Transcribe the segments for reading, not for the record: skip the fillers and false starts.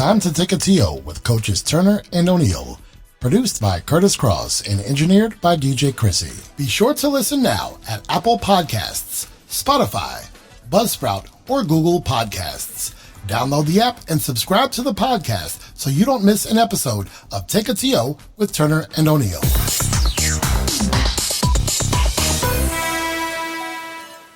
time to take a TO with coaches Turner and O'Neill. Produced by Kurtis Cross and engineered by DJ Krissy. Be sure to listen now at Apple Podcasts, Spotify, Buzzsprout, or Google Podcasts. Download the app and subscribe to the podcast so you don't miss an episode of Take a TO with Turner and O'Neill.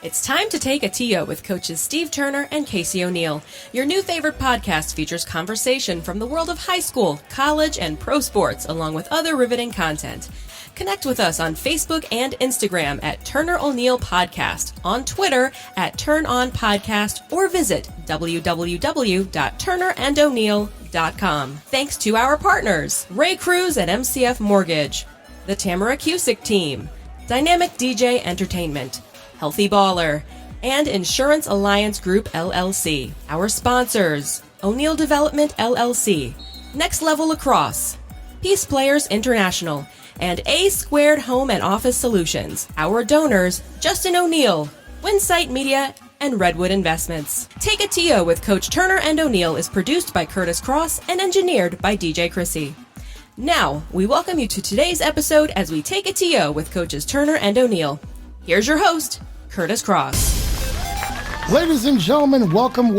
It's time to take a TO with coaches Steve Turner and Casey O'Neill. Your new favorite podcast features conversation from the world of high school, college, and pro sports, along with other riveting content. Connect with us on Facebook and Instagram at Turner O'Neill Podcast, on Twitter at Turn On Podcast, or visit www.turnerando'neill.com. Thanks to our partners, Ray Cruz at MCF Mortgage, the Tamara Cusick Team, Dynamic DJ Entertainment, Healthy Baller, and Insurance Alliance Group LLC. Our sponsors, O'Neill Development LLC, Next Level Lacrosse, Peace Players International, and A Squared Home and Office Solutions. Our donors, Justin O'Neill, Winsight Media, and Redwood Investments. Take a TO with Coach Turner and O'Neill is produced by Kurtis Cross and engineered by DJ Krissy. Now, we welcome you to today's episode as we take a TO with coaches Turner and O'Neill. Here's your host, Kurtis Cross. Ladies and gentlemen, welcome.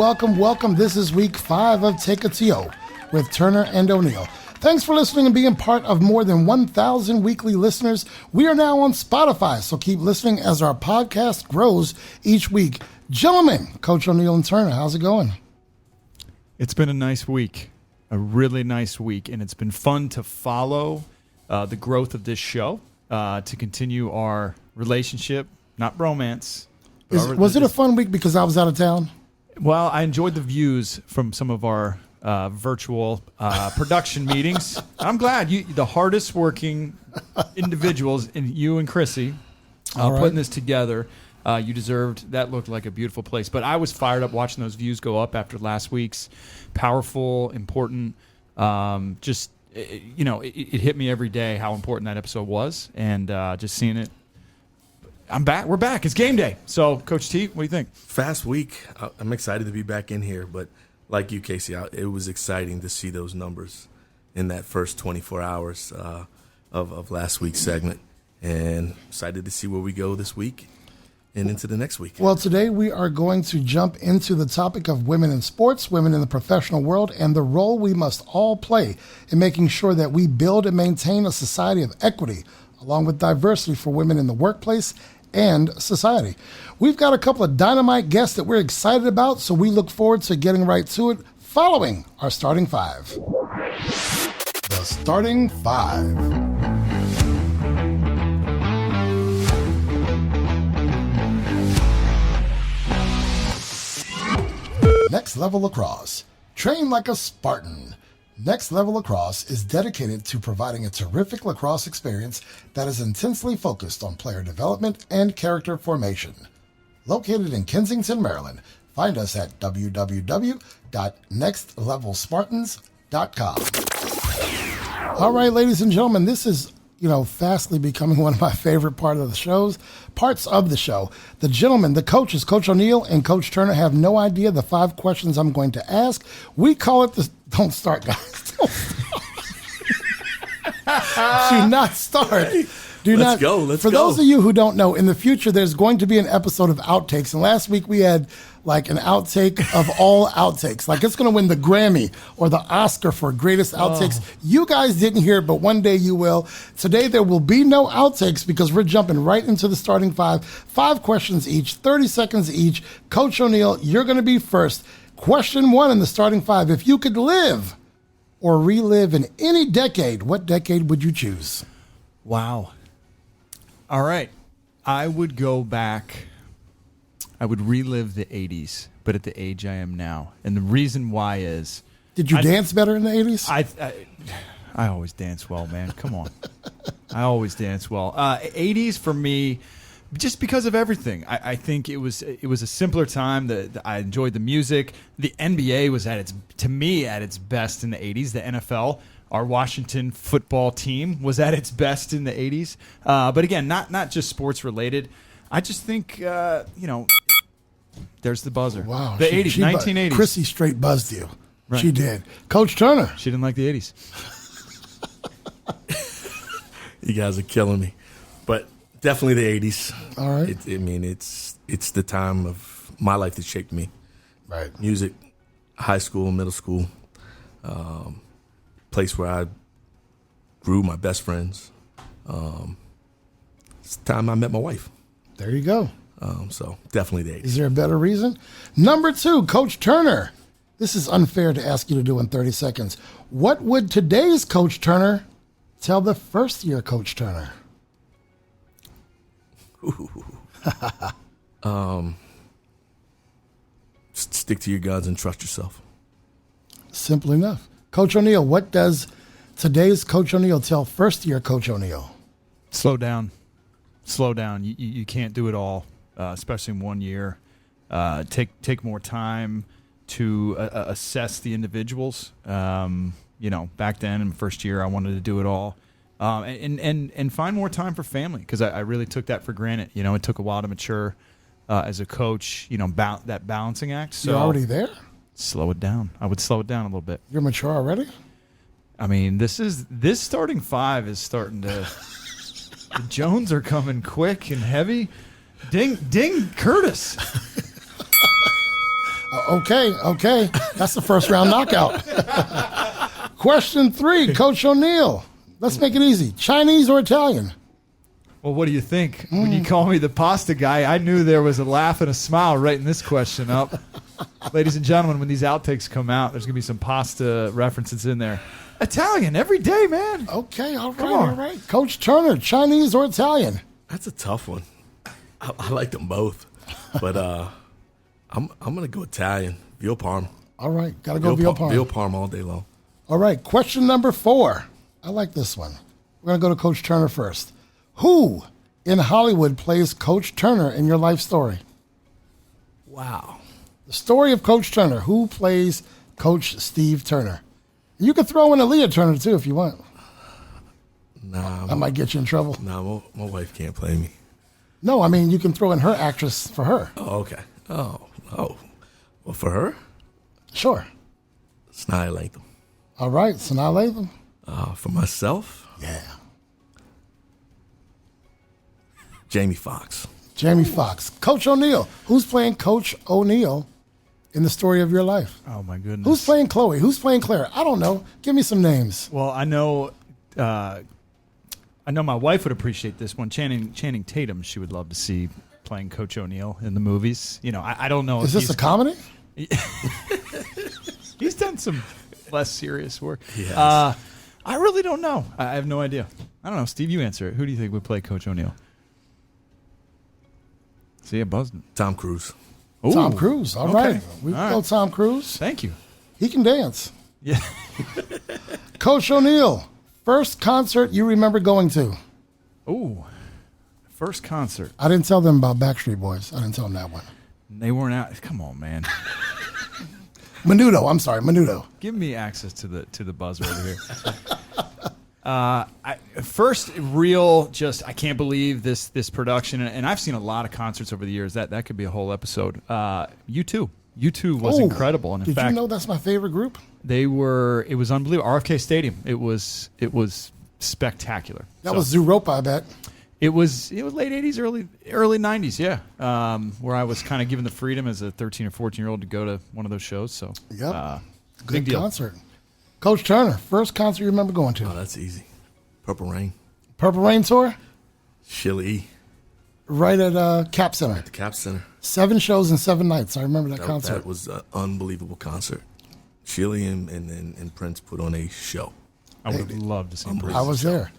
This is week 5 of Take a TO with Turner and O'Neill. Thanks for listening and being part of more than 1,000 weekly listeners. We are now on Spotify, so keep listening as our podcast grows each week. Gentlemen, Coach O'Neill and Turner, how's it going? It's been a nice week, a really nice week, and it's been fun to follow the growth of this show, to continue our relationship, not bromance. Was it a fun week because I was out of town? Well, I enjoyed the views from some of our virtual production meetings. I'm glad the hardest working individuals, and you and Krissy, putting this together. You deserved. That looked like a beautiful place. But I was fired up watching those views go up after last week's powerful, important. It hit me every day how important that episode was, and just seeing it. I'm back. We're back. It's game day. So, Coach T, what do you think? Fast week. I'm excited to be back in here, but like you, Casey, it was exciting to see those numbers in that first 24 hours of last week's segment, and excited to see where we go this week and into the next week. Well, today we are going to jump into the topic of women in sports, women in the professional world, and the role we must all play in making sure that we build and maintain a society of equity, along with diversity for women in the workplace and society. We've got a couple of dynamite guests that we're excited about, so we look forward to getting right to it following our starting 5. The starting 5. Next Level Lacrosse. Train like a Spartan. Next Level Lacrosse is dedicated to providing a terrific lacrosse experience that is intensely focused on player development and character formation. Located in Kensington, Maryland, find us at www.nextlevelspartans.com. All right, ladies and gentlemen, this is fastly becoming one of my favorite parts of the show. The gentlemen, the coaches, Coach O'Neill and Coach Turner, have no idea the 5 questions I'm going to ask. We call it the... Don't start, guys. Don't start. Do not start. Let's go. For those of you who don't know, in the future, there's going to be an episode of outtakes. And last week we had like an outtake of all outtakes. Like it's going to win the Grammy or the Oscar for greatest outtakes. You guys didn't hear it, but one day you will. Today there will be no outtakes because we're jumping right into the starting 5. 5 questions each, 30 seconds each. Coach O'Neill, you're going to be first. Question 1 in the starting 5. If you could live or relive in any decade, what decade would you choose? Wow. All right. I would go back. I would relive the 80s, but at the age I am now. And the reason why is... Did you dance better in the 80s? I always dance well, man. Come on. I always dance well. 80s for me... Just because of everything, I think it was a simpler time. I enjoyed the music. The NBA was at its best in the 80s. The NFL, our Washington football team, was at its best in the 80s. But again, not just sports related. I just think there's the buzzer. Wow, the 1980s. Krissy straight buzzed you. Right. She did. Coach Turner. She didn't like the 80s. You guys are killing me. But definitely the 80s. All right. It's the time of my life that shaped me. Right. Music, high school, middle school, place where I grew my best friends. It's the time I met my wife. There you go. So definitely the 80s. Is there a better reason? Number 2, Coach Turner. This is unfair to ask you to do in 30 seconds. What would today's Coach Turner tell the first-year Coach Turner? Stick to your guns and trust yourself. Simple enough. Coach O'Neill, what does today's Coach O'Neill tell first-year Coach O'Neill? Slow down. Slow down. You can't do it all, especially in 1 year. Take more time to assess the individuals. Back then in the first year, I wanted to do it all. And find more time for family, because I really took that for granted. It took a while to mature as a coach, that balancing act. So You're already there? slow it down. I would slow it down a little bit. You're mature already? I mean, this starting 5 is starting to the Jones are coming quick and heavy. Ding Kurtis. Okay. That's the first round knockout. Question 3, Coach O'Neill. Let's make it easy. Chinese or Italian? Well, what do you think? When you call me the pasta guy, I knew there was a laugh and a smile writing this question up. Ladies and gentlemen, when these outtakes come out, there's going to be some pasta references in there. Italian, every day, man. Okay, all right. Coach Turner, Chinese or Italian? That's a tough one. I like them both, but I'm gonna go Italian. Veal parm. All right, gotta go veal parm. Veal parm all day long. All right, question number 4. I like this one. We're gonna go to Coach Turner first. Who in Hollywood plays Coach Turner in your life story? Wow. The story of Coach Turner. Who plays Coach Steve Turner? You can throw in Aaliyah Turner too if you want. Nah, I might get you in trouble. Nah, my wife can't play me. No, I mean you can throw in her actress for her. Oh, okay. Oh. Well, for her, Sure. Sanaa Lathan. All right, Sanaa Lathan. For myself, Yeah. Jamie Foxx. Jamie Foxx. Coach O'Neill. Who's playing Coach O'Neill in the story of your life? Oh, my goodness. Who's playing Chloe? Who's playing Claire? I don't know. Give me some names. Well, I know my wife would appreciate this one. Channing Tatum, she would love to see playing Coach O'Neill in the movies. I don't know. Is this a comedy? He's done some less serious work. Yes. I really don't know. I have no idea. I don't know. Steve, you answer it. Who do you think would play Coach O'Neill? See, I buzzed him. Tom Cruise. Ooh, Tom Cruise. All okay. right. We All go right. Tom Cruise. Thank you. He can dance. Yeah. Coach O'Neill. First concert you remember going to? Ooh. First concert. I didn't tell them about Backstreet Boys. I didn't tell them that one. They weren't out. Come on, man. Menudo. I'm sorry, Menudo. Give me access to the buzzer over here. First real, I can't believe this production, and I've seen a lot of concerts over the years. That could be a whole episode. U2. U2 was incredible, and in fact, did you know that's my favorite group? It was unbelievable. RFK Stadium. It was spectacular. That was Zooropa, I bet. It was late 80s, early 90s, yeah. Where I was kind of given the freedom as a 13 or 14-year-old to go to one of those shows. So, Yep. big Good deal. concert. Coach Turner, first concert you remember going to? Oh, that's easy. Purple Rain. Purple Rain Tour? Chile. Right at Cap Center. At the Cap Center. 7 shows and 7 nights. I remember that concert. That was an unbelievable concert. Chile and Prince put on a show. I would love to see him. I was there.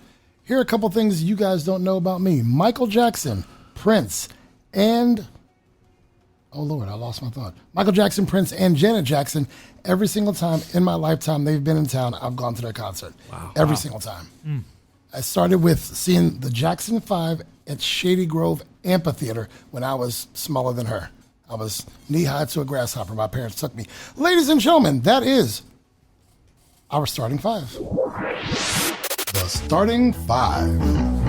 Here are a couple things you guys don't know about me. Michael Jackson, Prince, and... Oh, Lord, I lost my thought. Michael Jackson, Prince, and Janet Jackson, every single time in my lifetime they've been in town, I've gone to their concert. Wow. Every single time. I started with seeing the Jackson 5 at Shady Grove Amphitheater when I was smaller than her. I was knee-high to a grasshopper. My parents took me. Ladies and gentlemen, that is our starting 5. The starting 5.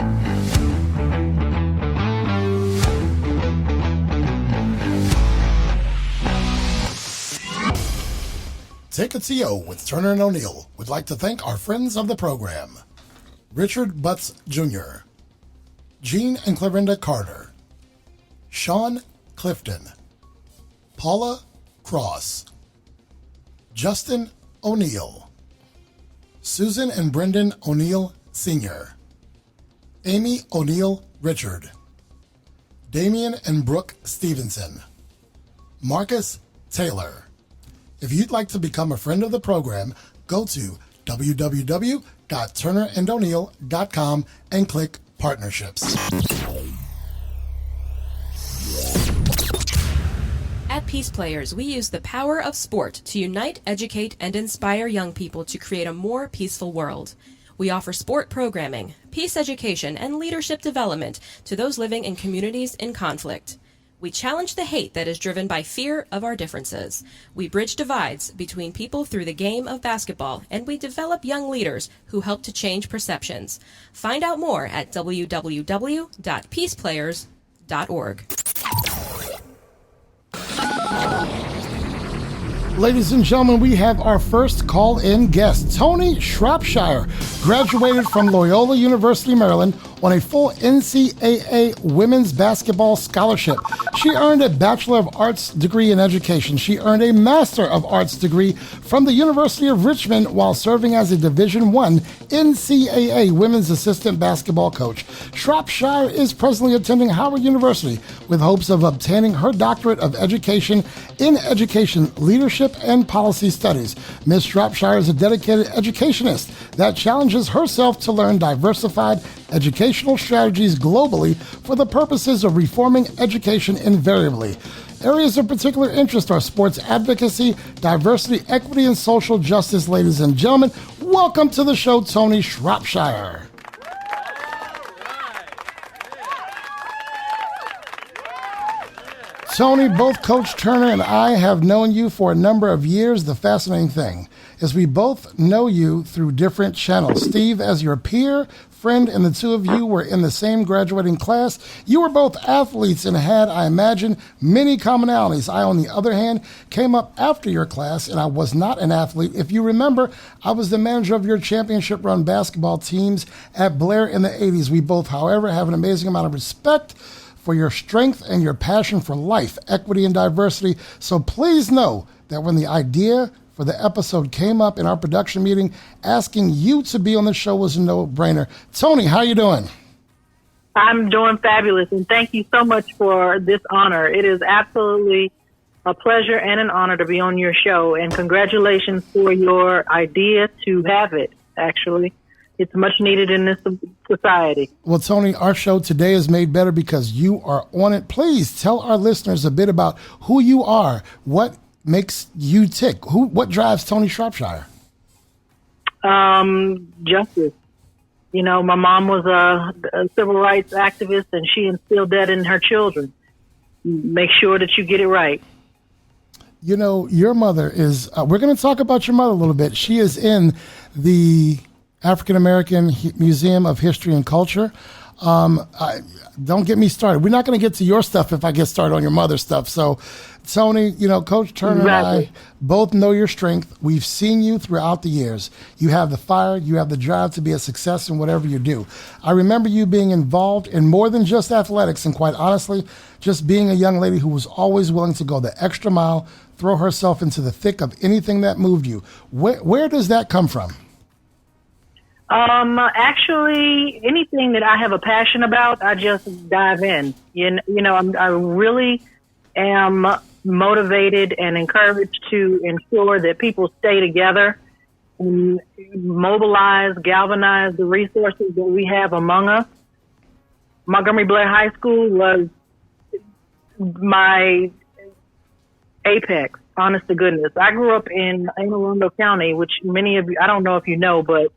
Take It to You with Turner and O'Neill would like to thank our friends of the program. Richard Butts Jr., Jean and Clarinda Carter, Sean Clifton, Paula Cross, Justin O'Neill, Susan and Brendan O'Neill Sr., Amy O'Neill Richard, Damian and Brooke Stevenson, Marcus Taylor. If you'd like to become a friend of the program, go to www.turnerando'neill.com and click Partnerships. At Peace Players, we use the power of sport to unite, educate, and inspire young people to create a more peaceful world. We offer sport programming, peace education, and leadership development to those living in communities in conflict. We challenge the hate that is driven by fear of our differences. We bridge divides between people through the game of basketball, and we develop young leaders who help to change perceptions. Find out more at www.peaceplayers.org. Ladies and gentlemen, we have our first call-in guest. Toni Shropshire graduated from Loyola University, Maryland on a full NCAA women's basketball scholarship. She earned a Bachelor of Arts degree in education. She earned a Master of Arts degree from the University of Richmond while serving as a Division I NCAA women's assistant basketball coach. Shropshire is presently attending Howard University with hopes of obtaining her doctorate of education in education, leadership, and policy studies. Ms. Shropshire is a dedicated educationist that challenges herself to learn diversified educational strategies globally for the purposes of reforming education invariably. Areas of particular interest are sports advocacy, diversity, equity, and social justice. Ladies and gentlemen, welcome to the show, Toni Shropshire. Toni, both Coach Turner and I have known you for a number of years. The fascinating thing is we both know you through different channels. Steve as your peer, friend, and the two of you were in the same graduating class. You were both athletes and had, I imagine, many commonalities. I, on the other hand, came up after your class, and I was not an athlete. If you remember, I was the manager of your championship-run basketball teams at Blair in the 80s. We both, however, have an amazing amount of respect for your strength and your passion for life, equity, and diversity. So please know that when the idea for the episode came up in our production meeting, asking you to be on the show was a no-brainer. Toni, how you doing? I'm doing fabulous, and thank you so much for this honor. It is absolutely a pleasure and an honor to be on your show, and congratulations for your idea to have it, actually. It's much needed in this society. Well, Toni, our show today is made better because you are on it. Please tell our listeners a bit about who you are, what makes you tick, what drives Toni Shropshire? Justice. You know, my mom was a civil rights activist, and she instilled that in her children. Make sure that you get it right. You know, your mother is, we're going to talk about your mother a little bit. She is in the African American Museum of History and Culture. Don't get me started. We're not going to get to your stuff if I get started on your mother's stuff. So, Toni, you know, Coach Turner and I both know your strength. We've seen you throughout the years. You have the fire. You have the drive to be a success in whatever you do. I remember you being involved in more than just athletics, and quite honestly, just being a young lady who was always willing to go the extra mile, throw herself into the thick of anything that moved you. Where does that come from? Actually, anything that I have a passion about, I just dive in. You know, I really am motivated and encouraged to ensure that people stay together and mobilize, galvanize the resources that we have among us. Montgomery Blair High School was my apex, honest to goodness. I grew up in Anne Arundel County, which many of you, I don't know if you know, but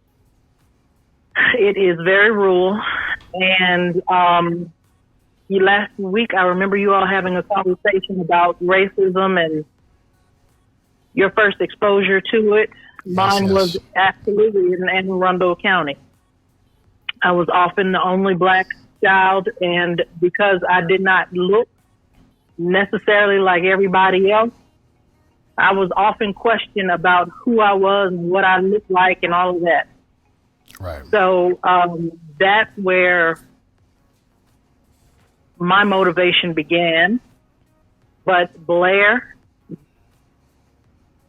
it is very rural. And last week, I remember you all having a conversation about racism and your first exposure to it. Mine was absolutely in Anne Arundel County. I was often the only black child, and because I did not look necessarily like everybody else, I was often questioned about who I was and what I looked like and all of that. Right. So that's where my motivation began. But Blair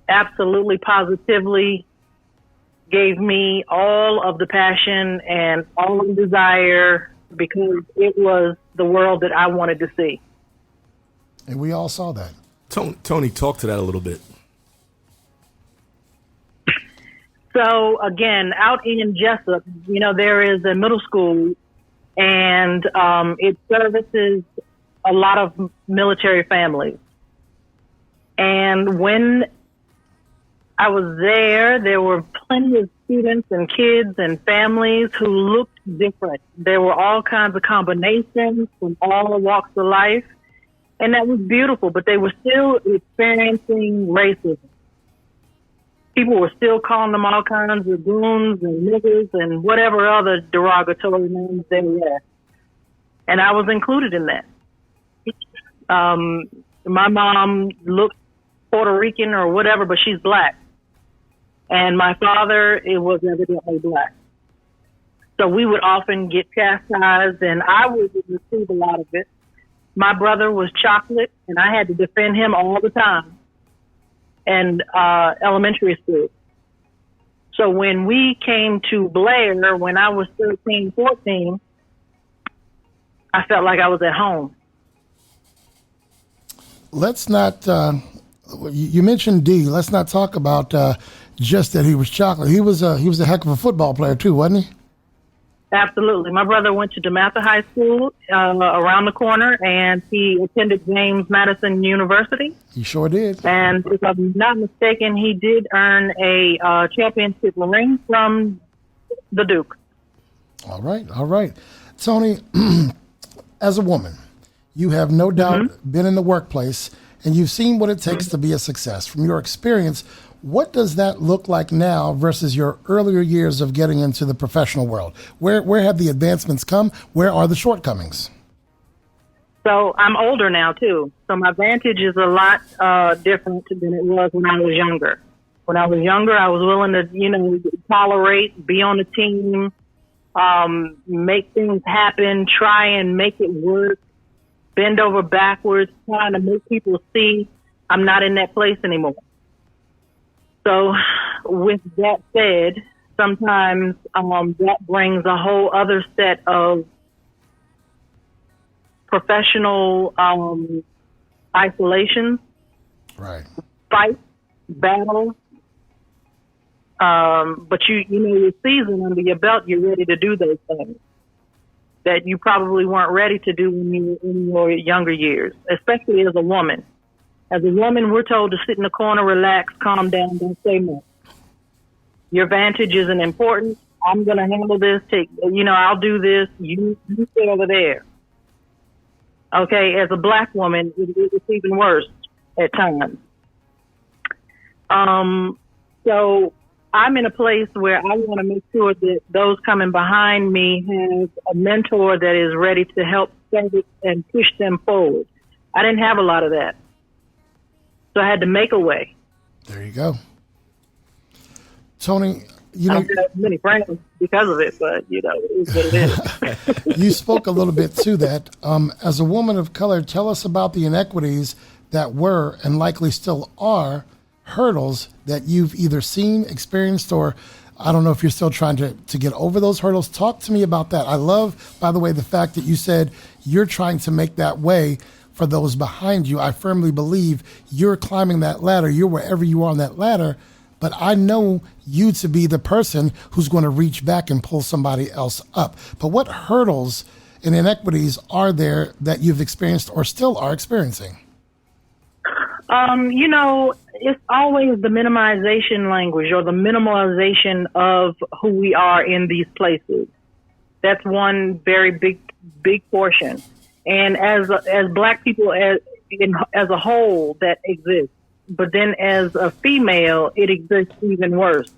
absolutely positively gave me all of the passion and all of the desire because it was the world that I wanted to see. And we all saw that. Tony, talk to that a little bit. So again, out in Jessup, there is a middle school, and it services a lot of military families. And when I was there were plenty of students and kids and families who looked different. There were all kinds of combinations from all walks of life, and that was beautiful, but they were still experiencing racism. People were still calling them all kinds of goons and niggers and whatever other derogatory names they had. And I was included in that. My mom looked Puerto Rican or whatever, but she's black. And my father, it was evidently black. So we would often get chastised, and I would receive a lot of it. My brother was chocolate, and I had to defend him all the time. And elementary school. So when we came to Blair, when I was 13, 14, I felt like I was at home. Let's not, you mentioned D. Let's not talk about just that he was chocolate. He was a heck of a football player too, wasn't he? Absolutely. My brother went to DeMatha High School around the corner, and he attended James Madison University. He sure did. And if I'm not mistaken, he did earn a championship ring from the Duke. All right. Toni, as a woman, you have no doubt been in the workplace, and you've seen what it takes to be a success. From your experience, what does that look like now versus your earlier years of getting into the professional world? Where have the advancements come? Where are the shortcomings? So I'm older now, too. So my vantage is a lot different than it was when I was younger. When I was younger, I was willing to, tolerate, be on the team, make things happen, try and make it work, bend over backwards, trying to make people see I'm not in that place anymore. So with that said, sometimes that brings a whole other set of professional isolation, right? Fights, battles. But your season under your belt, you're ready to do those things that you probably weren't ready to do when you were in your younger years, especially as a woman. As a woman, we're told to sit in the corner, relax, calm down, don't say much. Your vantage isn't important. I'm going to handle this. I'll do this. You sit over there. Okay, as a black woman, it's even worse at times. So I'm in a place where I want to make sure that those coming behind me have a mentor that is ready to help service and push them forward. I didn't have a lot of that. So I had to make a way. There you go. Toni, I don't have many friends because of it, but it is what it is. You spoke a little bit to that. As a woman of color, tell us about the inequities that were and likely still are hurdles that you've either seen, experienced, or I don't know if you're still trying to get over those hurdles. Talk to me about that. I love, by the way, the fact that you said you're trying to make that way for those behind you. I firmly believe you're climbing that ladder. You're wherever you are on that ladder. But I know you to be the person who's going to reach back and pull somebody else up. But what hurdles and inequities are there that you've experienced or still are experiencing? It's always the minimization language or the minimalization of who we are in these places. That's one very big portion. And as black people as a whole, that exists. But then as a female, it exists even worse.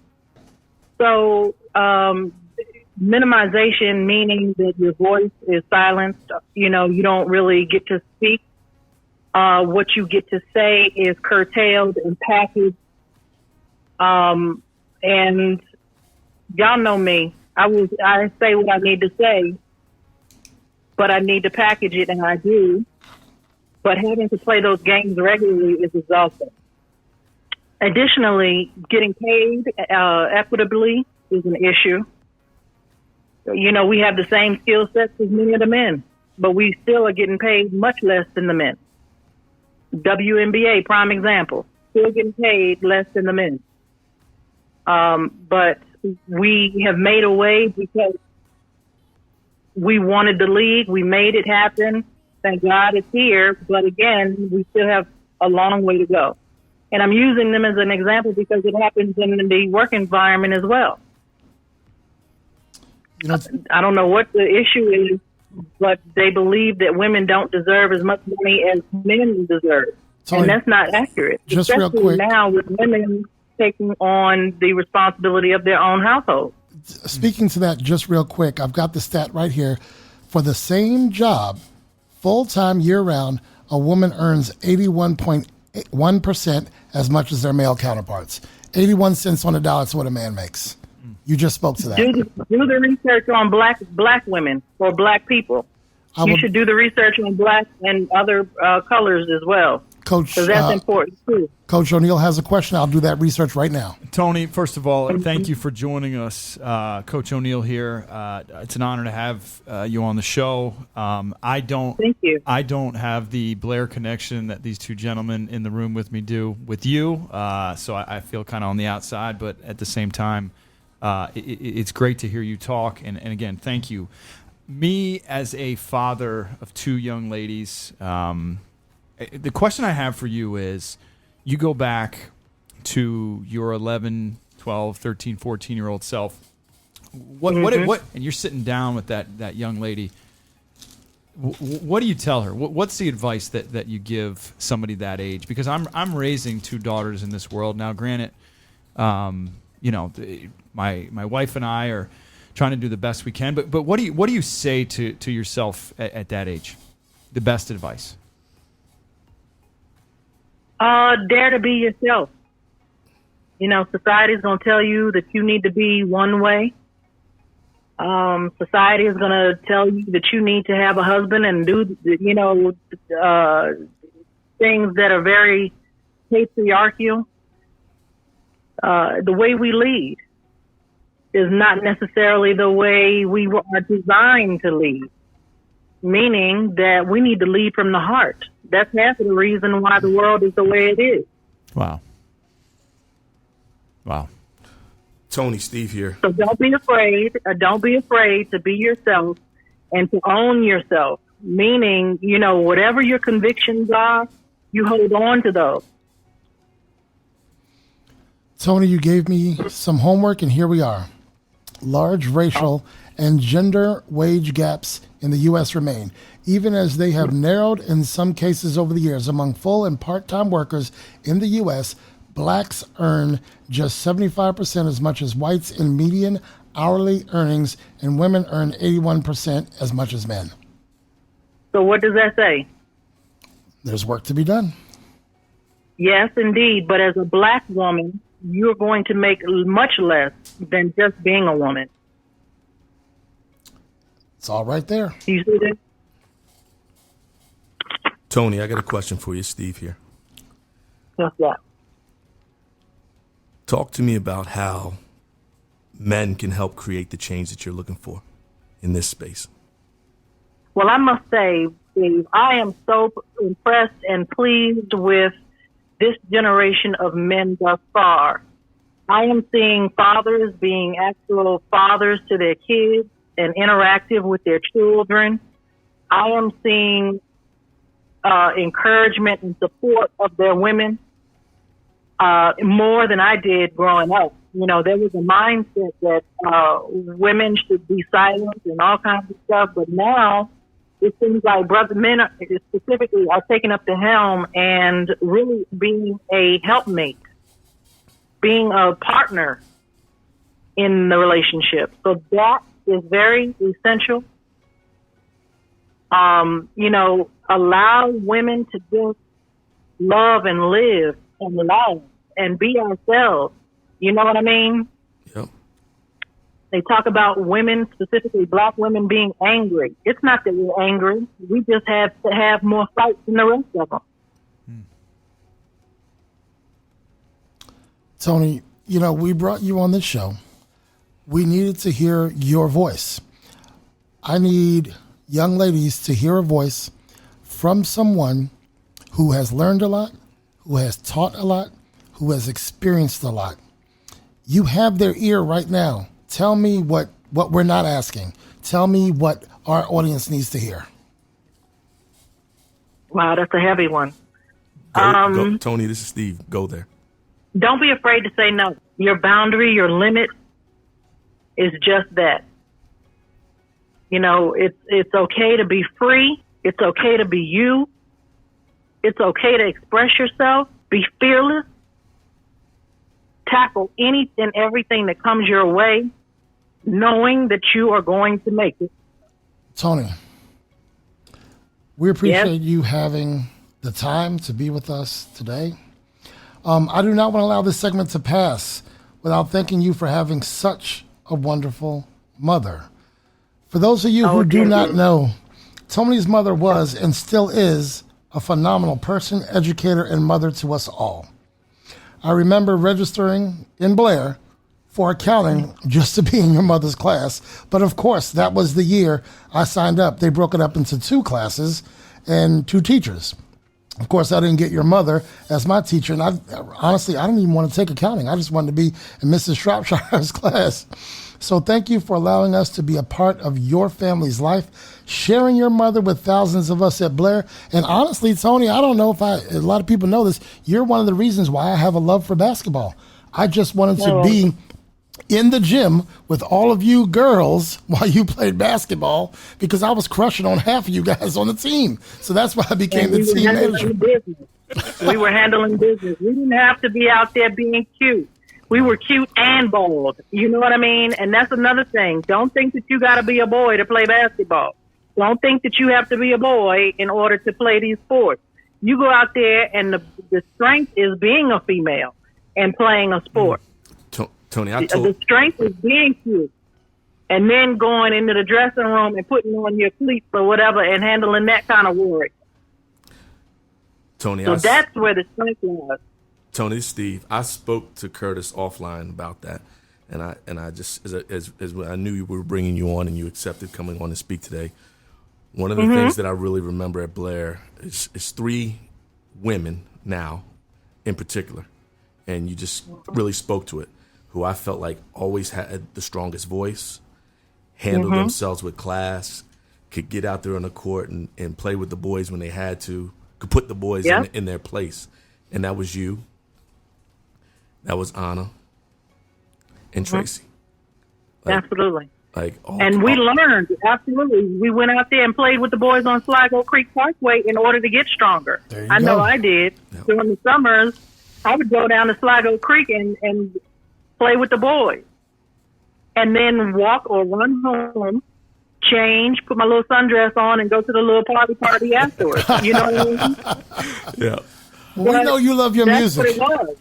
So minimization, meaning that your voice is silenced, you don't really get to speak. What you get to say is curtailed and packaged. And y'all know me. I say what I need to say, but I need to package it, and I do. But having to play those games regularly is exhausting. Additionally, getting paid equitably is an issue. You know, we have the same skill sets as many of the men, but we still are getting paid much less than the men. WNBA, prime example, still getting paid less than the men. But we have made a way because we wanted the league. We made it happen. Thank God it's here. But again, we still have a long way to go. And I'm using them as an example because it happens in the work environment as well. You know, I don't know what the issue is, but they believe that women don't deserve as much money as men deserve. Tony, and that's not accurate. just especially real quick. now with women taking on the responsibility of their own household. Speaking to that, just real quick, I've got the stat right here. For the same job, full-time, year-round, a woman earns 81.1% as much as their male counterparts. 81 cents on the dollar is what a man makes. You just spoke to that. Do the research on black women or black people. You should do the research on black and other colors as well. Coach, because that's important too. Coach O'Neill has a question. I'll do that research right now. Tony, first of all, thank you for joining us. Coach O'Neill here. It's an honor to have you on the show. Thank you. I don't have the Blair connection that these two gentlemen in the room with me do with you, so I feel kind of on the outside, but at the same time, it's great to hear you talk, and again, thank you. Me, as a father of two young ladies, the question I have for you is, you go back to your 11, 12, 13, 14-year-old self. What and you're sitting down with that young lady. What do you tell her? What's the advice that you give somebody that age? Because I'm raising two daughters in this world now. Granted, you know, my wife and I are trying to do the best we can. But what do you say to yourself at that age? The best advice. Dare to be yourself. You know, society's going to tell you that you need to be one way. Society is going to tell you that you need to have a husband and do, you know, things that are very patriarchal. The way we lead is not necessarily the way we are designed to lead, meaning that we need to lead from the heart. That's half of the reason why the world is the way it is. Wow. Tony, Steve here. So don't be afraid. Don't be afraid to be yourself and to own yourself, meaning, you know, whatever your convictions are, you hold on to those. Tony, you gave me some homework, and here we are. Large racial and gender wage gaps in the U.S. remain, even as they have narrowed in some cases over the years. Among full and part-time workers in the U.S., blacks earn just 75% as much as whites in median hourly earnings, and women earn 81% as much as men. So what does that say? There's work to be done. Yes, indeed. But as a black woman, you're going to make much less than just being a woman. It's all right there. You see that? Tony, I got a question for you. Steve here. What's that? Talk to me about how men can help create the change that you're looking for in this space. Well, I must say, Steve, I am so impressed and pleased with this generation of men thus far. I am seeing fathers being actual fathers to their kids and interactive with their children. I am seeing encouragement and support of their women more than I did growing up. You know, there was a mindset that women should be silent and all kinds of stuff, but now it seems like men specifically are taking up the helm and really being a helpmate, being a partner in the relationship. So that is very essential. You know, allow women to just love and live and love and be ourselves. You know what I mean? Yep. They talk about women, specifically black women, being angry. It's not that we're angry. We just have to have more fight than the rest of them. Toni, you know, we brought you on this show. We needed to hear your voice. I need young ladies to hear a voice from someone who has learned a lot, who has taught a lot, who has experienced a lot. You have their ear right now. Tell me what we're not asking. Tell me what our audience needs to hear. Wow, that's a heavy one. Go, Toni, this is Steve. Go there. Don't be afraid to say no. Your boundary, your limit is just that. You know, it's okay to be free. It's okay to be you. It's okay to express yourself. Be fearless. Tackle any and everything that comes your way, knowing that you are going to make it. Toni, we appreciate you having the time to be with us today. I do not want to allow this segment to pass without thanking you for having such a wonderful mother. For those of you who do not know, Toni's mother was and still is a phenomenal person, educator, and mother to us all. I remember registering in Blair for accounting just to be in your mother's class. But of course, that was the year I signed up. They broke it up into 2 classes and 2 teachers. Of course, I didn't get your mother as my teacher. And honestly, I didn't even want to take accounting. I just wanted to be in Mrs. Shropshire's class. So thank you for allowing us to be a part of your family's life, sharing your mother with thousands of us at Blair. And honestly, Toni, I don't know if a lot of people know this. You're one of the reasons why I have a love for basketball. I just wanted to be in the gym with all of you girls while you played basketball because I was crushing on half of you guys on the team. So that's why I became the team manager. We were handling business. We didn't have to be out there being cute. We were cute and bold. You know what I mean? And that's another thing. Don't think that you got to be a boy to play basketball. Don't think that you have to be a boy in order to play these sports. You go out there and the strength is being a female and playing a sport. Toni, the strength is being cute and then going into the dressing room and putting on your cleats or whatever and handling that kind of work. Toni, so that's where the strength was. Toni, Steve, I spoke to Kurtis offline about that, and I just as I knew we were bringing you on and you accepted coming on to speak today. One of the things that I really remember at Blair is 3 women now, in particular, and you just really spoke to it, who I felt like always had the strongest voice, handled themselves with class, could get out there on the court and play with the boys when they had to, could put the boys in their place, and that was you. That was Anna and Tracy. Absolutely. We learned, absolutely. We went out there and played with the boys on Sligo Creek Parkway in order to get stronger. I know I did. Yep. During the summers, I would go down to Sligo Creek and play with the boys. And then walk or run home, change, put my little sundress on, and go to the little party afterwards. You know what I mean? Yeah. We know you love your music. That's what it was.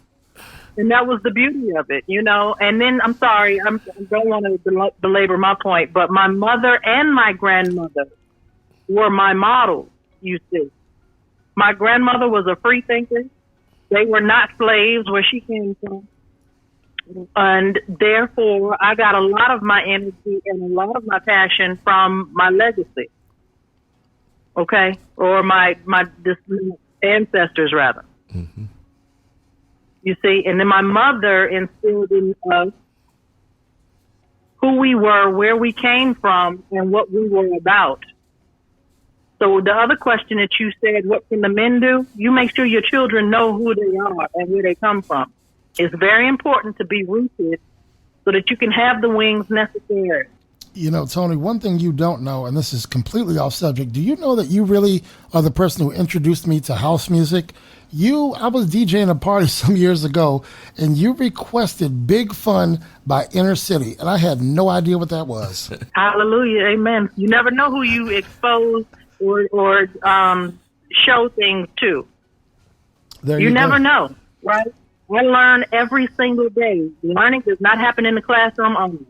And that was the beauty of it, you know. And then, I'm sorry, I don't want to belabor my point, but my mother and my grandmother were my models, you see. My grandmother was a free thinker. They were not slaves where she came from. And therefore, I got a lot of my energy and a lot of my passion from my legacy. Okay? Or my ancestors, rather. Mm-hmm. You see, and then my mother instilled in us who we were, where we came from, and what we were about. So the other question that you said, what can the men do? You make sure your children know who they are and where they come from. It's very important to be rooted so that you can have the wings necessary. You know, Toni, one thing you don't know, and this is completely off subject, do you know that you really are the person who introduced me to house music? I was DJing a party some years ago, and you requested Big Fun by Inner City, and I had no idea what that was. Hallelujah, amen. You never know who you expose or show things to. You never know, right? I learn every single day. Learning does not happen in the classroom only.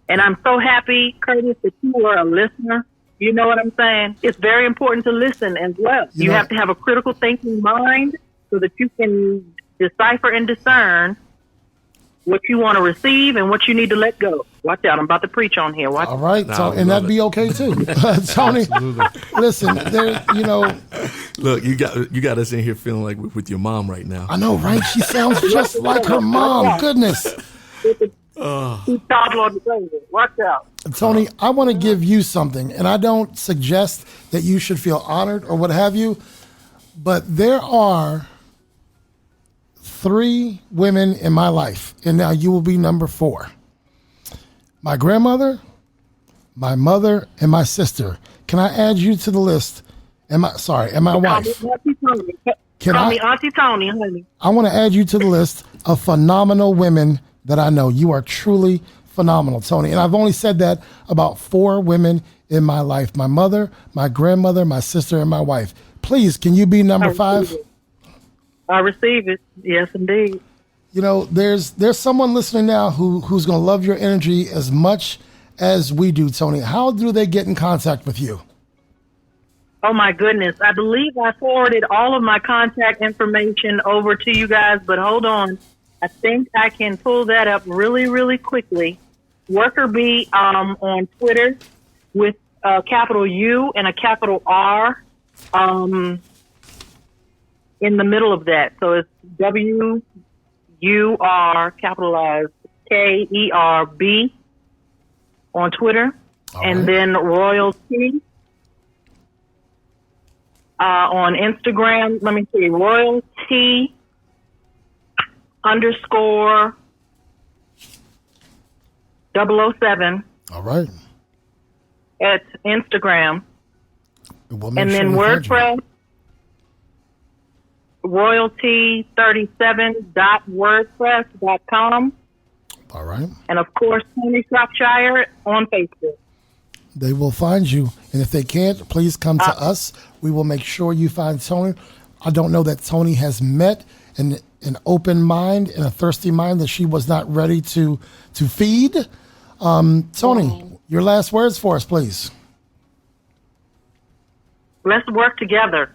And I'm so happy, Kurtis, that you are a listener. You know what I'm saying? It's very important to listen as well. You have to have a critical thinking mind so that you can decipher and discern what you want to receive and what you need to let go. Watch out, I'm about to preach on here. Watch. All right, and that'd be okay too. Tony, listen, Look, you got us in here feeling like we're with your mom right now. I know, right? She sounds just like her mom. Goodness. Watch out. Tony, I want to give you something, and I don't suggest that you should feel honored or what have you, but there are 3 women in my life, and now you will be number 4. My grandmother, my mother, and my sister. Can I add you to the list? And my wife. Call me Auntie Tony, honey. I want to add you to the list of phenomenal women that I know. You are truly phenomenal, Tony. And I've only said that about 4 women in my life. My mother, my grandmother, my sister, and my wife. Please, can you be number 5? I receive it. Yes, indeed. You know, there's someone listening now who's going to love your energy as much as we do, Tony. How do they get in contact with you? Oh, my goodness. I believe I forwarded all of my contact information over to you guys, but hold on. I think I can pull that up really, really quickly. Worker B on Twitter with a capital U and a capital R in the middle of that. So it's WUR capitalized KERB on Twitter. All and right. then Royalty on Instagram. Let me see. Royalty _ 007 All right. at Instagram. We'll make And sure then we find you. WordPress, royalty37.wordpress.com. All right. And of course, Tony Shropshire on Facebook. They will find you. And if they can't, please come to us. We will make sure you find Tony. I don't know that Tony has met an open mind and a thirsty mind that she was not ready to feed. Tony, your last words for us, please. Let's work together.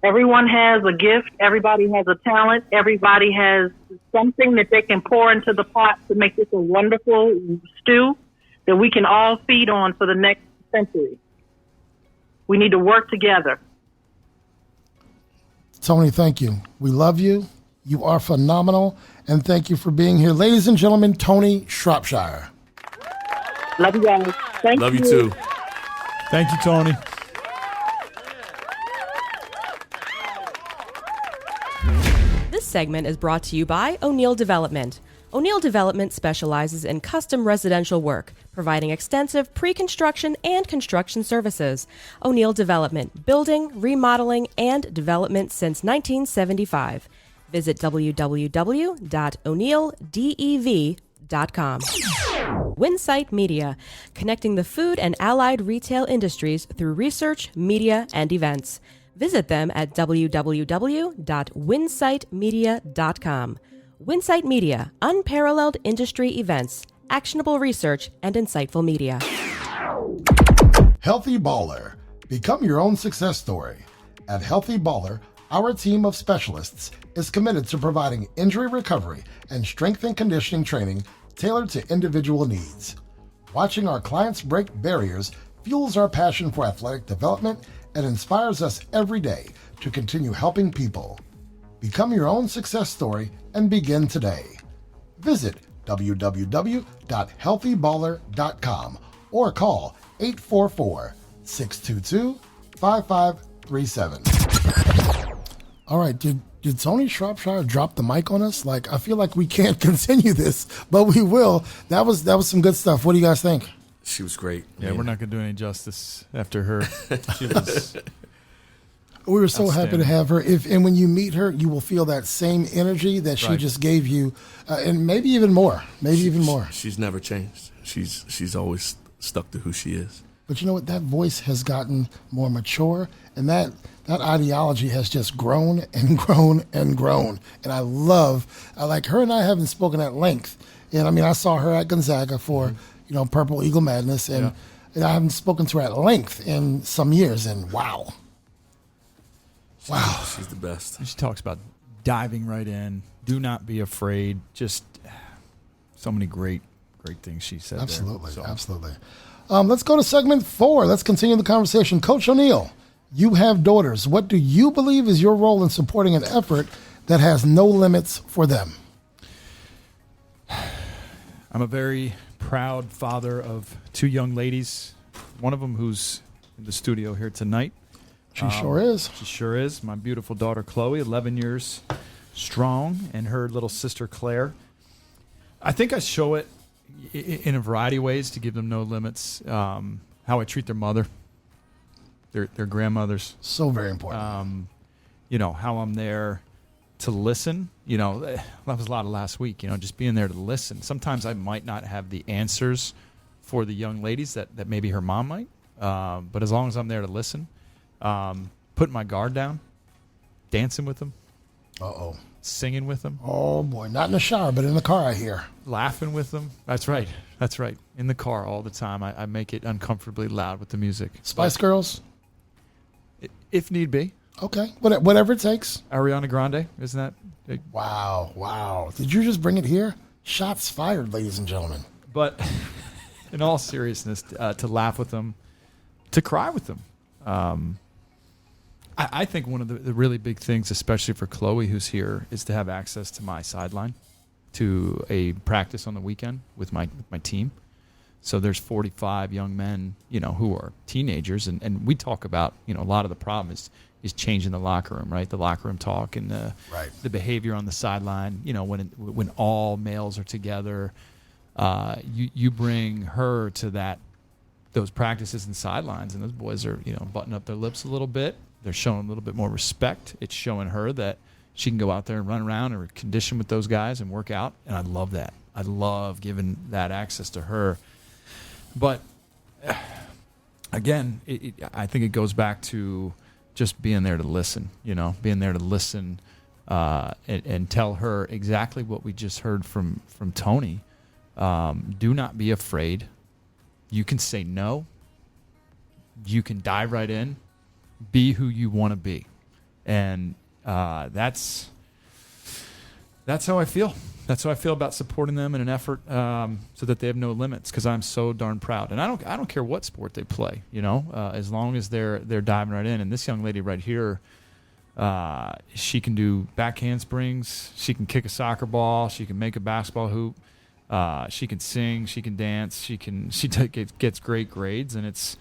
Everyone has a gift. Everybody has a talent. Everybody has something that they can pour into the pot to make this a wonderful stew that we can all feed on for the next century. We need to work together. Tony, thank you. We love you. You are phenomenal. And thank you for being here. Ladies and gentlemen, Tony Shropshire. Love you guys. Thank you. Love you too. Thank you, Tony. This segment is brought to you by O'Neill Development. O'Neill Development specializes in custom residential work, providing extensive pre-construction and construction services. O'Neill Development, building, remodeling, and development since 1975. Visit www.o'neilldev.com. Winsight Media, connecting the food and allied retail industries through research, media, and events. Visit them at www.winsightmedia.com. Winsight Media, unparalleled industry events, actionable research, and insightful media. Healthy Baller. Become your own success story. At Healthy Baller, our team of specialists is committed to providing injury recovery and strength and conditioning training tailored to individual needs. Watching our clients break barriers fuels our passion for athletic development and inspires us every day to continue helping people. Become your own success story and begin today. Visit www.healthyballer.com or call 844-622-5537. All right, did Tony Shropshire drop the mic on us? Like, I feel like we can't continue this, but we will. That was some good stuff. What do you guys think? She was great. Yeah, we're not going to do any justice after her. She was We were so happy to have her. And when you meet her, you will feel that same energy that she just gave you, and maybe even more. She's never changed. She's always stuck to who she is. But you know what? That voice has gotten more mature, and that that ideology has just grown and grown and grown. And I like her and I haven't spoken at length. And I mean, I saw her at Gonzaga for, Purple Eagle Madness, and I haven't spoken to her at length in some years. And wow. She's the best. She talks about diving right in. Do not be afraid. Just so many great things she said. Absolutely, there. Absolutely. Let's go to segment 4. Let's continue the conversation. Coach O'Neill, you have daughters. What do you believe is your role in supporting an effort that has no limits for them? I'm a very proud father of 2 young ladies. One of them who's in the studio here tonight. She sure is. She sure is. My beautiful daughter, Chloe, 11 years strong, and her little sister, Claire. I think I show it in a variety of ways to give them no limits. How I treat their mother, their grandmothers. So very important. How I'm there to listen. That was a lot of last week, just being there to listen. Sometimes I might not have the answers for the young ladies that maybe her mom might, but as long as I'm there to listen, putting my guard down, dancing with them. Uh-oh. Singing with them. Oh, boy. Not in the shower, but in the car, I hear. Laughing with them. That's right. In the car all the time. I make it uncomfortably loud with the music. Spice Girls? If need be. Okay. Whatever it takes. Ariana Grande, isn't that? Wow. Did you just bring it here? Shots fired, ladies and gentlemen. But in all seriousness, to laugh with them, to cry with them. I think one of the really big things, especially for Chloe, who's here, is to have access to my sideline, to a practice on the weekend with my team. So there's 45 young men, who are teenagers, and we talk about, a lot of the problem is changing the locker room, right? The locker room talk and the behavior on the sideline. When all males are together, you bring her to those practices and sidelines, and those boys are, buttoning up their lips a little bit. They're showing a little bit more respect. It's showing her that she can go out there and run around and condition with those guys and work out. And I love that. I love giving that access to her. But again, I think it goes back to just being there to listen, being there to listen and tell her exactly what we just heard from Tony. Do not be afraid. You can say no. You can dive right in. Be who you want to be. And that's how I feel. That's how I feel about supporting them in an effort so that they have no limits, because I'm so darn proud. And I don't care what sport they play, as long as they're diving right in. And this young lady right here, she can do back handsprings. She can kick a soccer ball. She can make a basketball hoop. She can sing. She can dance. She gets great grades. And it's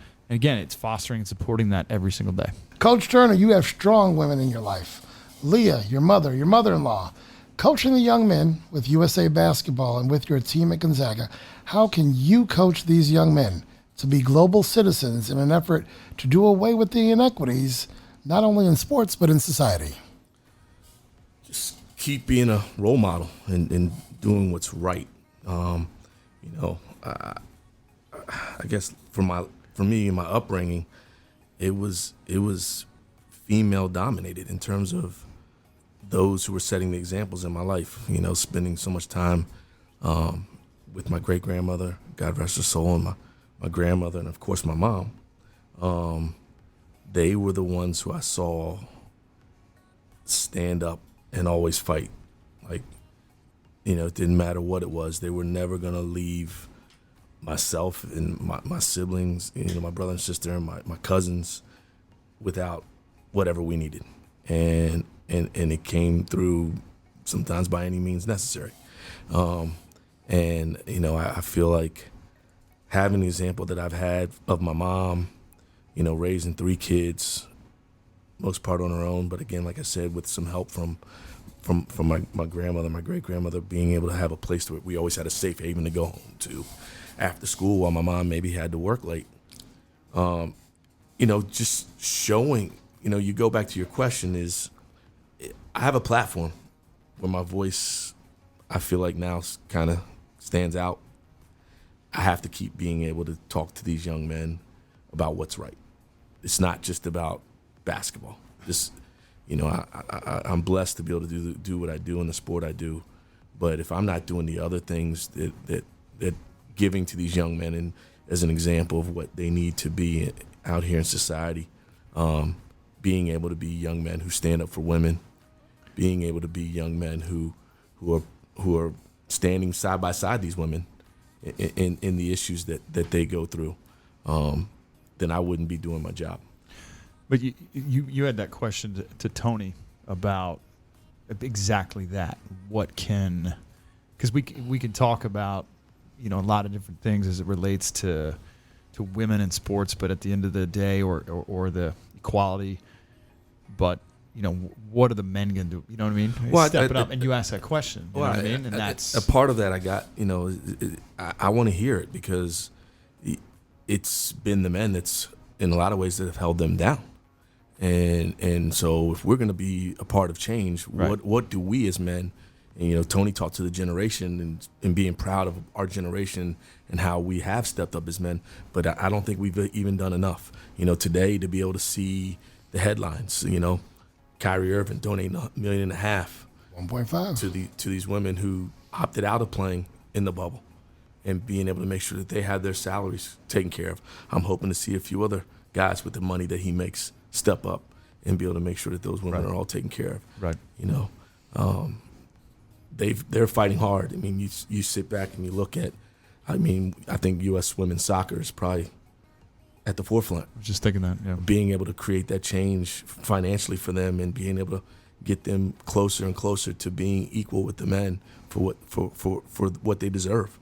fostering and supporting that every single day. Coach Turner, you have strong women in your life. Leah, your mother-in-law. Coaching the young men with USA Basketball and with your team at Gonzaga, how can you coach these young men to be global citizens in an effort to do away with the inequities, not only in sports, but in society? Just keep being a role model and doing what's right. I guess for me, in my upbringing, it was female dominated in terms of those who were setting the examples in my life. Spending so much time with my great grandmother, God rest her soul, and my grandmother, and of course my mom. They were the ones who I saw stand up and always fight. It didn't matter what it was. They were never gonna leave myself and my siblings, my brother and sister and my cousins without whatever we needed. And it came through sometimes by any means necessary. I feel like having the example that I've had of my mom, raising 3 kids, most part on her own, but again, like I said, with some help from my grandmother, my great-grandmother, being able to have a place to it. We always had a safe haven to go home to after school while my mom maybe had to work late. Just showing, you go back to your question is, I have a platform where my voice, I feel like now kind of stands out. I have to keep being able to talk to these young men about what's right. It's not just about basketball. just, you know, I'm blessed to be able to do what I do in the sport I do. But if I'm not doing the other things that giving to these young men and as an example of what they need to be out here in society, being able to be young men who stand up for women, being able to be young men who are standing side by side these women in the issues that they go through, then I wouldn't be doing my job. But you had that question to Tony about exactly that. What can, because we can talk about, you know, a lot of different things as it relates to women in sports, but at the end of the day, or the equality, but you know, what are the men going to do? You know what I mean? Well, Stepping up, and you asked that question. You know what I mean? And that's a part of that. I got, you know, I want to hear it because it's been the men that's in a lot of ways that have held them down. And so if we're going to be a part of change, right. what do we as men, and, you know, Tony talked to the generation and being proud of our generation and how we have stepped up as men, but I don't think we've even done enough. You know, today to be able to see the headlines, you know, Kyrie Irving donating $1.5 million 1.5 to these women who opted out of playing in the bubble and being able to make sure that they have their salaries taken care of. I'm hoping to see a few other guys with the money that he makes step up and be able to make sure that those women are all taken care of. Right. You know, they're fighting hard. I mean, you sit back and you look at, I mean, I think U.S. women's soccer is probably at the forefront. I was just thinking that, yeah. Being able to create that change financially for them and being able to get them closer and closer to being equal with the men for what they deserve.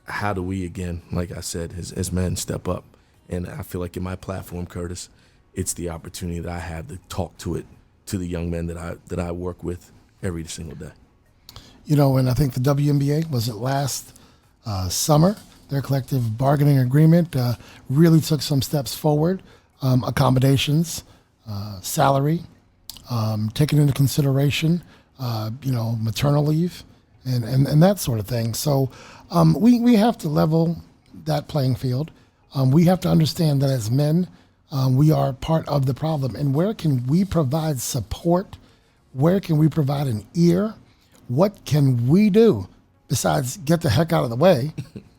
How do we, again, like I said, as men step up? And I feel like in my platform, Kurtis, it's the opportunity that I have to talk to the young men that I work with every single day. You know, and I think the WNBA, was it last summer, their collective bargaining agreement really took some steps forward, accommodations, salary, taking into consideration, you know, maternal leave and that sort of thing. So we have to level that playing field. We have to understand that as men, we are part of the problem. And where can we provide support? Where can we provide an ear? What can we do besides get the heck out of the way,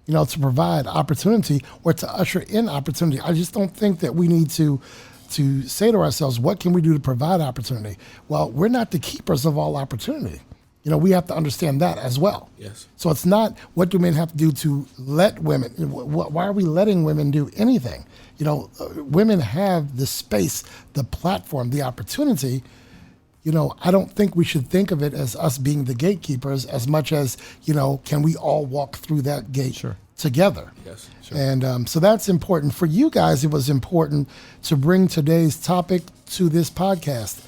you know, to provide opportunity or to usher in opportunity? I just don't think that we need to say to ourselves, what can we do to provide opportunity? Well, we're not the keepers of all opportunity. You know, we have to understand that as well. Yes. So it's not what do men have to do to let women, why are we letting women do anything? You know, women have the space, the platform, the opportunity. You know, I don't think we should think of it as us being the gatekeepers as much as, you know, can we all walk through that gate together? Yes, sure. And so that's important. For you guys, it was important to bring today's topic to this podcast.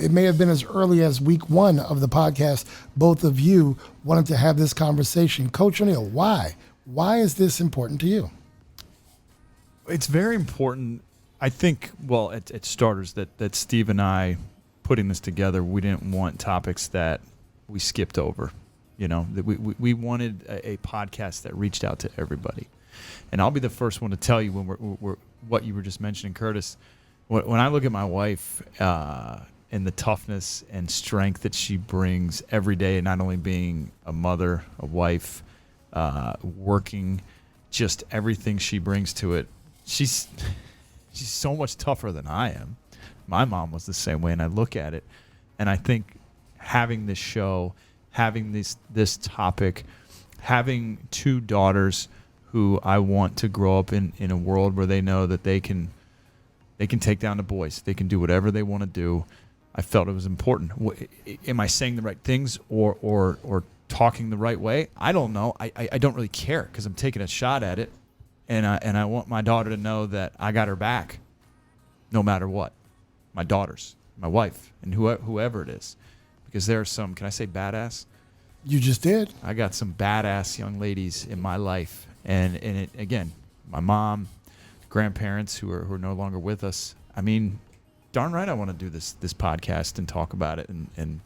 It may have been as early as week 1 of the podcast. Both of you wanted to have this conversation. Coach O'Neill, why? Why is this important to you? It's very important. I think, well, at starters, that Steve and I, putting this together, we didn't want topics that we skipped over. You know, that we wanted a podcast that reached out to everybody. And I'll be the first one to tell you when we're what you were just mentioning, Kurtis. When I look at my wife and the toughness and strength that she brings every day, not only being a mother, a wife, working, just everything she brings to it, she's so much tougher than I am. My mom was the same way, and I look at it, and I think having this show, having this topic, having 2 daughters who I want to grow up in a world where they know that they can take down the boys. They can do whatever they want to do. I felt it was important. Am I saying the right things or talking the right way? I don't know. I don't really care because I'm taking a shot at it, and I want my daughter to know that I got her back, no matter what. My daughters, my wife, and whoever it is, because there are some. Can I say badass? You just did. I got some badass young ladies in my life, and it again, my mom, grandparents who are no longer with us. I mean, darn right, I want to do this podcast and talk about it, and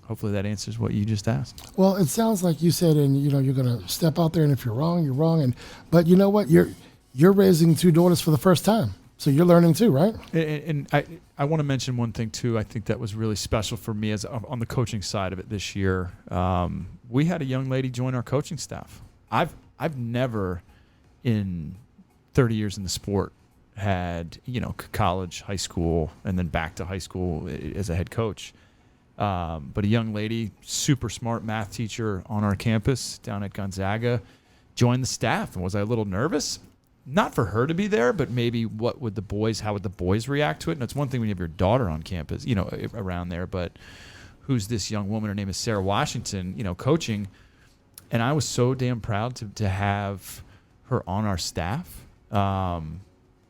hopefully that answers what you just asked. Well, it sounds like you said, and you know, you're going to step out there, and if you're wrong, you're wrong. But you know what? You're raising 2 daughters for the first time. So you're learning too, right? And I want to mention one thing too. I think that was really special for me as on the coaching side of it this year. We had a young lady join our coaching staff. I've never in 30 years in the sport had, college, high school, and then back to high school as a head coach. But a young lady, super smart math teacher on our campus down at Gonzaga, joined the staff. And was I a little nervous? Not for her to be there, but maybe how would the boys react to it? And it's one thing when you have your daughter on campus, around there, but who's this young woman? Her name is Sarah Washington, coaching. And I was so damn proud to have her on our staff,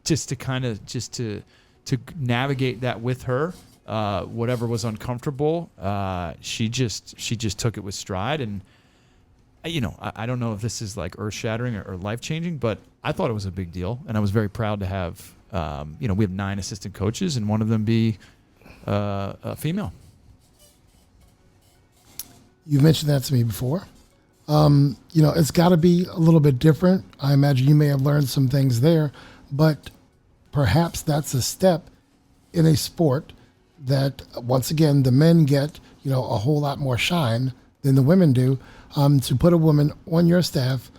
just to navigate that with her. Whatever was uncomfortable, she just took it with stride. And I don't know if this is like earth-shattering or life-changing, but I thought it was a big deal, and I was very proud to have. We have 9 assistant coaches, and one of them be a female. You've mentioned that to me before. It's got to be a little bit different. I imagine you may have learned some things there, but perhaps that's a step in a sport that, once again, the men get, a whole lot more shine than the women do. To put a woman on your staff,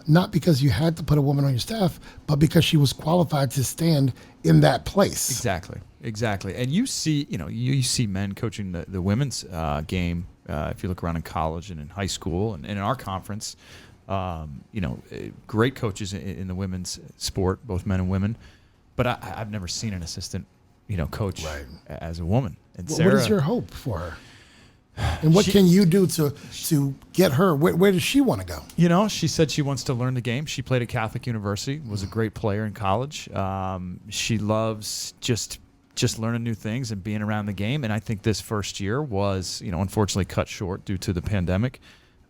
not because you had to put a woman on your staff, but because she was qualified to stand in that place. Exactly. And you see, you see men coaching the women's game. If you look around in college and in high school and in our conference, great coaches in the women's sport, both men and women. But I've never seen an assistant, coach as a woman. And Sarah, what is your hope for her? And what can you do to get her? Where does she want to go? She said she wants to learn the game. She played at Catholic University, was a great player in college. She loves just learning new things and being around the game. And I think this first year was, unfortunately cut short due to the pandemic,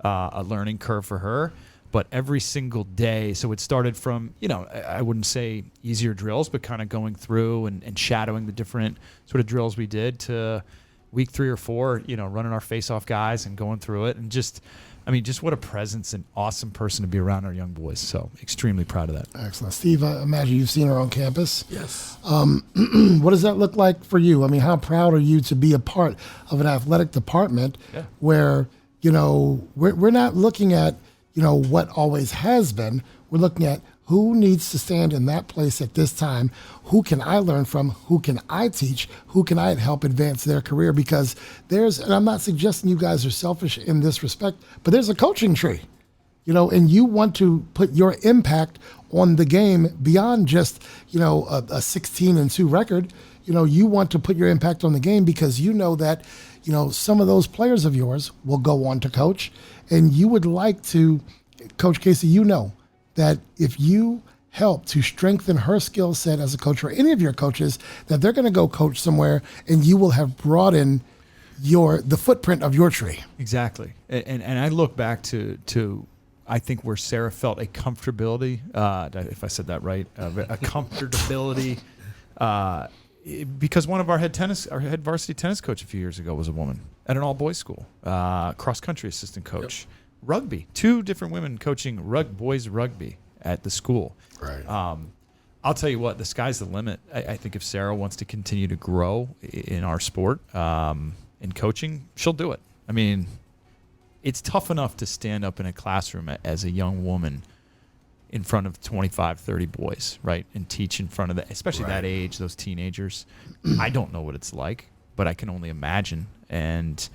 a learning curve for her. But every single day, so it started from, I wouldn't say easier drills, but kind of going through and shadowing the different sort of drills we did to week 3 or 4, running our face-off guys and going through it. And just what a presence and awesome person to be around our young boys. So extremely proud of that. Excellent. Steve, I imagine you've seen her on campus. Yes. What does that look like for you? How proud are you to be a part of an athletic department where, we're not looking at, what always has been. We're looking at who needs to stand in that place at this time. Who can I learn from? Who can I teach? Who can I help advance their career? Because and I'm not suggesting you guys are selfish in this respect, but there's a coaching tree, and you want to put your impact on the game beyond just, a 16-2 record. You want to put your impact on the game because that, some of those players of yours will go on to coach, and you would like to, Coach Krissy, that if you help to strengthen her skill set as a coach or any of your coaches, that they're going to go coach somewhere and you will have broadened the footprint of your tree. Exactly. And I look back to I think where Sarah felt a comfortability, if I said that right, a comfortability, because one of our head varsity tennis coach a few years ago was a woman at an all-boys school, cross-country assistant coach. Yep. Rugby, 2 different women coaching boys rugby at the school. Right. I'll tell you what, the sky's the limit. I think if Sarah wants to continue to grow in our sport, in coaching, she'll do it. It's tough enough to stand up in a classroom as a young woman in front of 25, 30 boys, right? And teach in front of especially that age, those teenagers. I don't know what it's like, but I can only imagine. And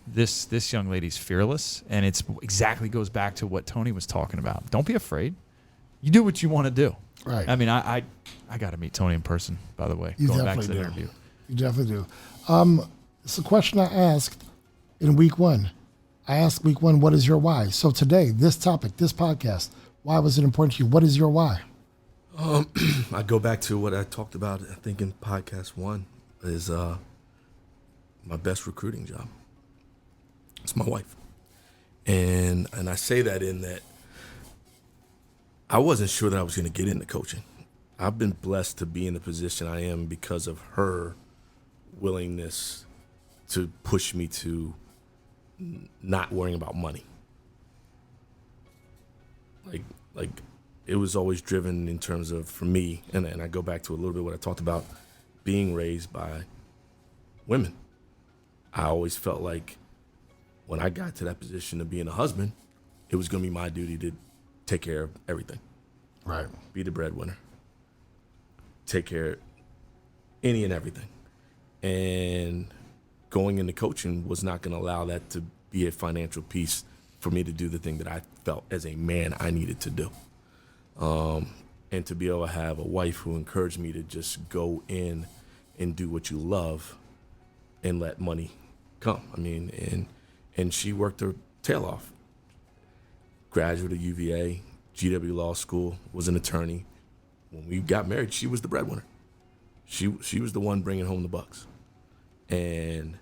this young lady's fearless, and it's exactly goes back to what Tony was talking about. Don't be afraid. You do what you want to do. Right. I got to meet Tony in person, by the way. You going back definitely to the do. interview. You definitely do. It's a question I asked in week 1. I asked week 1, what is your why? So today, this topic, this podcast, why was it important to you? What is your why? I go back to what I talked about, I think, in podcast 1, is my best recruiting job. It's my wife. And I say that in that I wasn't sure that I was going to get into coaching. I've been blessed to be in the position I am because of her willingness to push me to not worrying about money. Like it was always driven in terms of, for me, and I go back to a little bit what I talked about, being raised by women. I always felt like when I got to that position of being a husband, it was going to be my duty to take care of everything. Right. Be the breadwinner. Take care of any and everything. And going into coaching was not going to allow that to be a financial piece for me to do the thing that I felt as a man I needed to do. And to be able to have a wife who encouraged me to just go in and do what you love and let money come. I mean, and she worked her tail off. Graduate of UVA, GW Law School, was an attorney. When we got married, she was the breadwinner. She was the one bringing home the bucks. And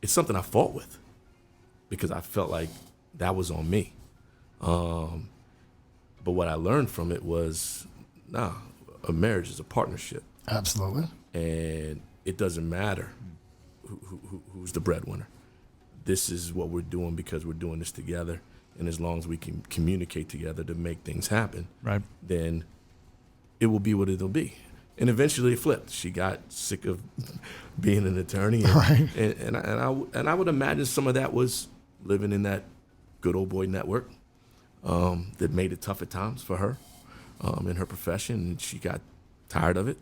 it's something I fought with because I felt like that was on me. But what I learned from it was, a marriage is a partnership. Absolutely. And it doesn't matter who's the breadwinner. This is what we're doing because we're doing this together. And as long as we can communicate together to make things happen, right, then it will be what it'll be. And eventually it flipped. She got sick of being an attorney. And, right. and I would imagine some of that was living in that good old boy network that made it tough at times for her in her profession. And she got tired of it.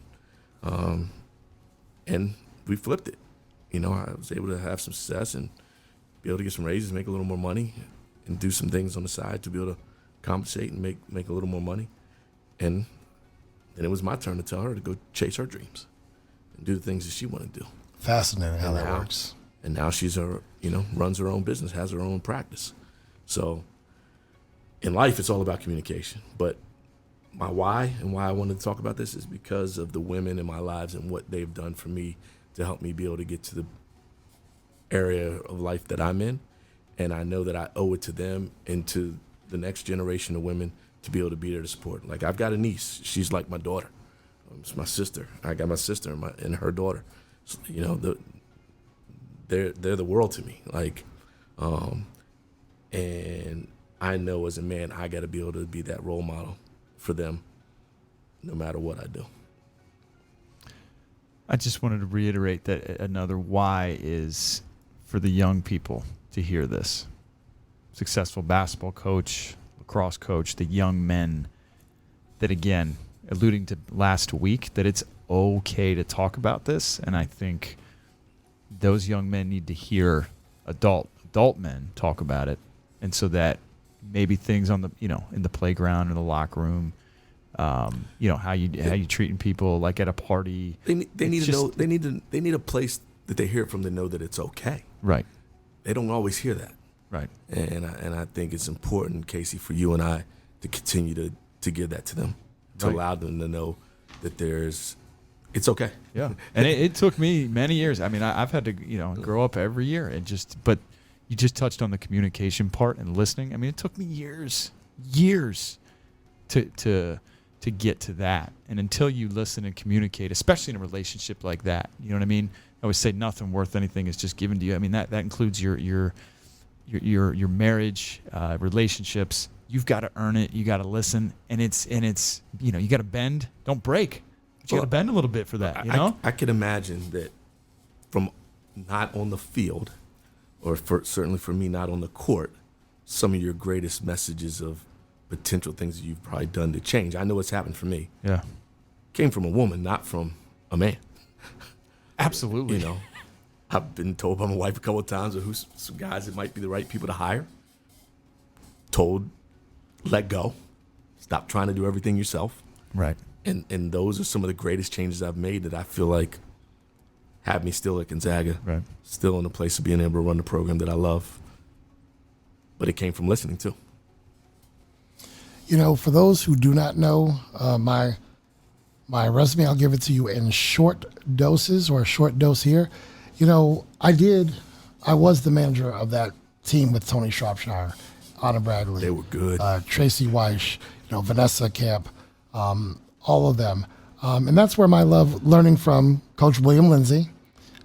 And we flipped it. You know, I was able to have some success and be able to get some raises, make a little more money, and do some things on the side to be able to compensate and make a little more money. And then it was my turn to tell her to go chase her dreams and do the things that she wanted to do. Fascinating how that works. And now she's runs her own business, has her own practice. So in life, it's all about communication. But my why and why I wanted to talk about this is because of the women in my lives and what they've done for me to help me be able to get to the area of life that I'm in. And I know that I owe it to them and to the next generation of women to be able to be there to support. Like, I've got a niece. She's like my daughter. It's my sister. I got my sister and her daughter. So, you know, they're the world to me. Like, and I know as a man, I got to be able to be that role model for them no matter what I do. I just wanted to reiterate that another why is for the young people to hear this. Successful basketball coach, lacrosse coach, the young men that, again, alluding to last week, that it's okay to talk about this. And I think those young men need to hear adult men talk about it. And so that maybe things on the, in the playground or the locker room, how you treating people like at a party. They need to know, they need a place that they hear from to know that it's okay. Right. They don't always hear that. Right. And I think it's important, Casey, for you and I to continue to give that to them, to allow them to know that it's okay. Yeah. And it took me many years. I mean, I've had to, grow up every year but you just touched on the communication part and listening. I mean, it took me years to get to that. And until you listen and communicate, especially in a relationship like that, you know what I mean? I always say nothing worth anything is just given to you. I mean, that includes your marriage, relationships. You've got to earn it. You got to listen, and it's you got to bend. Don't break. But you got to bend a little bit for that. I can imagine that from not on the field, or certainly for me not on the court, some of your greatest messages of potential things that you've probably done to change. I know what's happened for me. Yeah, came from a woman, not from a man. Absolutely. I've been told by my wife a couple of times of who's some guys that might be the right people to hire. Told, let go. Stop trying to do everything yourself. Right. And those are some of the greatest changes I've made that I feel like have me still at Gonzaga. Right. Still in a place of being able to run the program that I love. But it came from listening too. For those who do not know, my resume, I'll give it to you in short doses or a short dose here. I was the manager of that team with Toni Shropshire, Anna Bradley. They were good. Tracy Weish, Vanessa Camp, all of them. And that's where my love learning from Coach William Lindsay,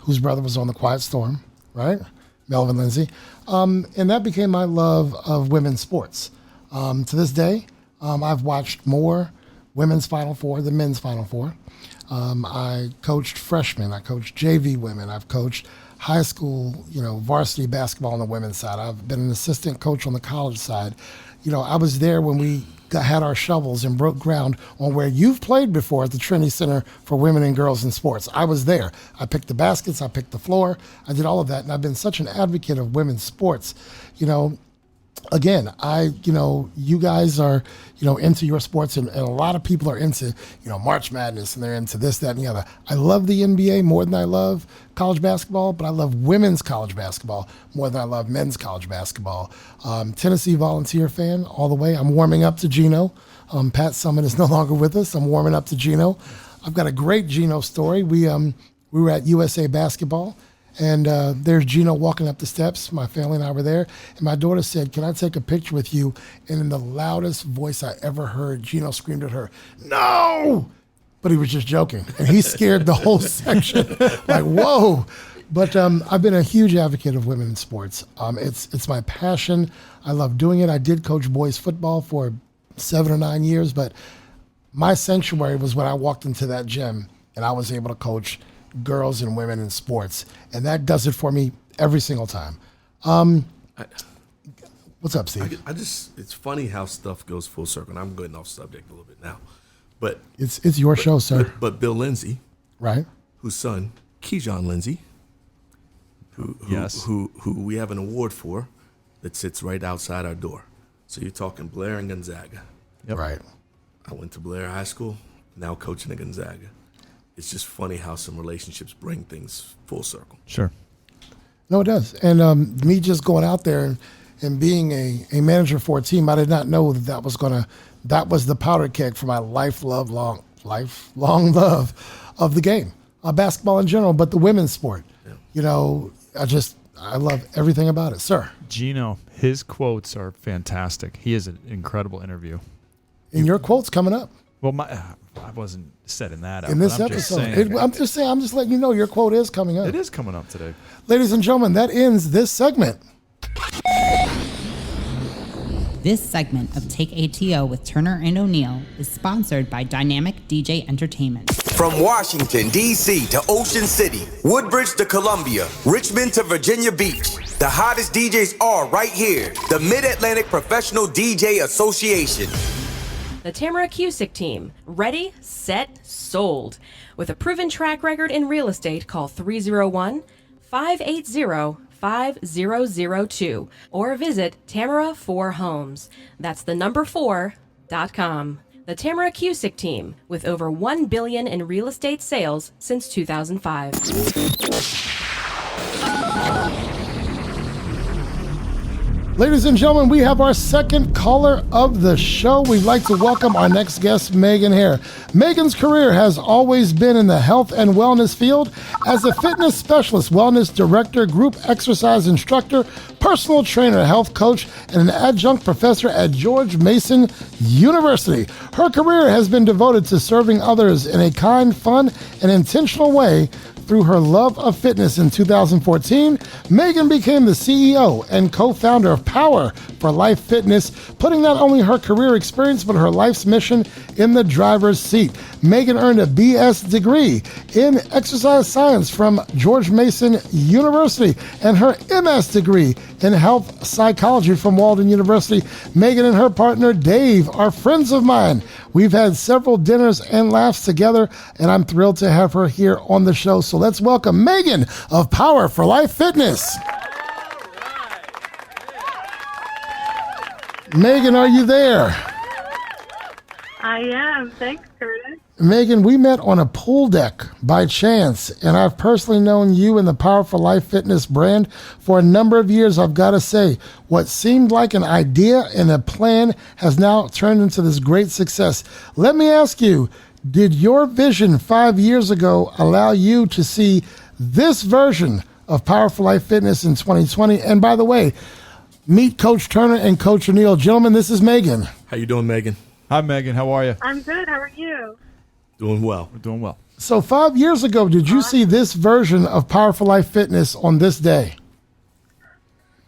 whose brother was on the Quiet Storm, right? Melvin Lindsay. And that became my love of women's sports. To this day, I've watched more women's Final Four than men's Final Four. I coached freshmen. I coached JV women. I've coached high school, varsity basketball on the women's side. I've been an assistant coach on the college side. I was there when we had our shovels and broke ground on where you've played before at the Trinity Center for Women and Girls in Sports. I was there. I picked the baskets. I picked the floor. I did all of that. And I've been such an advocate of women's sports. Again, you guys are, into your sports, and a lot of people are into, March Madness, and they're into this, that, and the other. I love the NBA more than I love college basketball, but I love women's college basketball more than I love men's college basketball. Tennessee Volunteer fan all the way. I'm warming up to Gino. Pat Summit is no longer with us. I'm warming up to Gino. I've got a great Gino story. We were at USA Basketball. And there's Gino walking up the steps. My family and I were there. And my daughter said, "Can I take a picture with you?" And in the loudest voice I ever heard, Gino screamed at her, "No!" But he was just joking. And he scared the whole section. Like, whoa. But I've been a huge advocate of women in sports. It's my passion. I love doing it. I did coach boys football for 7 or 9 years. But my sanctuary was when I walked into that gym and I was able to coach girls and women in sports, and that does it for me every single time. What's up, Steve? It's funny how stuff goes full circle. And I'm getting off subject a little bit now, but it's your show, sir. But Bill Lindsay, right? Whose son, Keyshawn Lindsay, who we have an award for, that sits right outside our door. So you're talking Blair and Gonzaga, Right? I went to Blair High School, now coaching at Gonzaga. It's just funny how some relationships bring things full circle. Sure. No, it does. And me just going out there and being a manager for a team, I did not know that was the powder keg for my lifelong love of the game, basketball in general, but the women's sport. Yeah. I love everything about it, sir. Gino, his quotes are fantastic. He is an incredible interview. And your quote's coming up. Well, I wasn't setting that up. In this episode. I'm just letting you know your quote is coming up. It is coming up today. Ladies and gentlemen, that ends this segment. This segment of Take ATO with Turner and O'Neill is sponsored by Dynamic DJ Entertainment. From Washington, D.C. to Ocean City, Woodbridge to Columbia, Richmond to Virginia Beach, the hottest DJs are right here. The Mid-Atlantic Professional DJ Association. The Tamara Cusick team. Ready, set, sold. With a proven track record in real estate, call 301-580-5002 or visit Tamara 4 Homes. That's the number 4.com. The Tamara Cusick team, with over $1 billion in real estate sales since 2005. Ladies and gentlemen, we have our second caller of the show. We'd like to welcome our next guest, Megan Hare. Megan's career has always been in the health and wellness field as a fitness specialist, wellness director, group exercise instructor, personal trainer, health coach, and an adjunct professor at George Mason University. Her career has been devoted to serving others in a kind, fun, and intentional way. Through her love of fitness in 2014, Megan became the CEO and co-founder of Power for Life Fitness, putting not only her career experience but her life's mission in the driver's seat. Megan earned a BS degree in exercise science from George Mason University and her MS degree in health psychology from Walden University. Megan and her partner Dave are friends of mine. We've had several dinners and laughs together, and I'm thrilled to have her here on the show. So let's welcome Megan of Power for Life Fitness. Megan, are you there? I am. Thanks, Kurtis. Megan, we met on a pool deck by chance, and I've personally known you and the Power for Life Fitness brand for a number of years. I've got to say, what seemed like an idea and a plan has now turned into this great success. Let me ask you, did your vision 5 years ago allow you to see this version of Power for Life Fitness in 2020? And by the way, meet Coach Turner and Coach O'Neill. Gentlemen, this is Megan. How you doing, Megan? Hi, Megan. How are you? I'm good. How are you? Doing well. We're doing well. So 5 years ago, did you see this version of Power for Life Fitness on this day?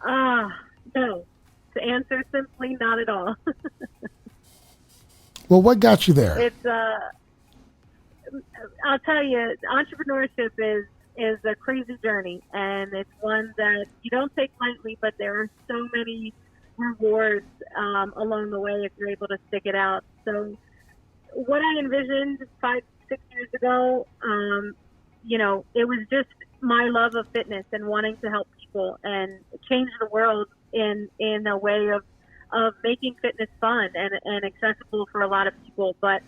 No. To answer simply, not at all. Well, what got you there? It's I'll tell you, entrepreneurship is a crazy journey, and it's one that you don't take lightly, but there are so many rewards along the way if you're able to stick it out. So what I envisioned 5-6 years ago, it was just my love of fitness and wanting to help people and change the world in a way of making fitness fun and accessible for a lot of people. But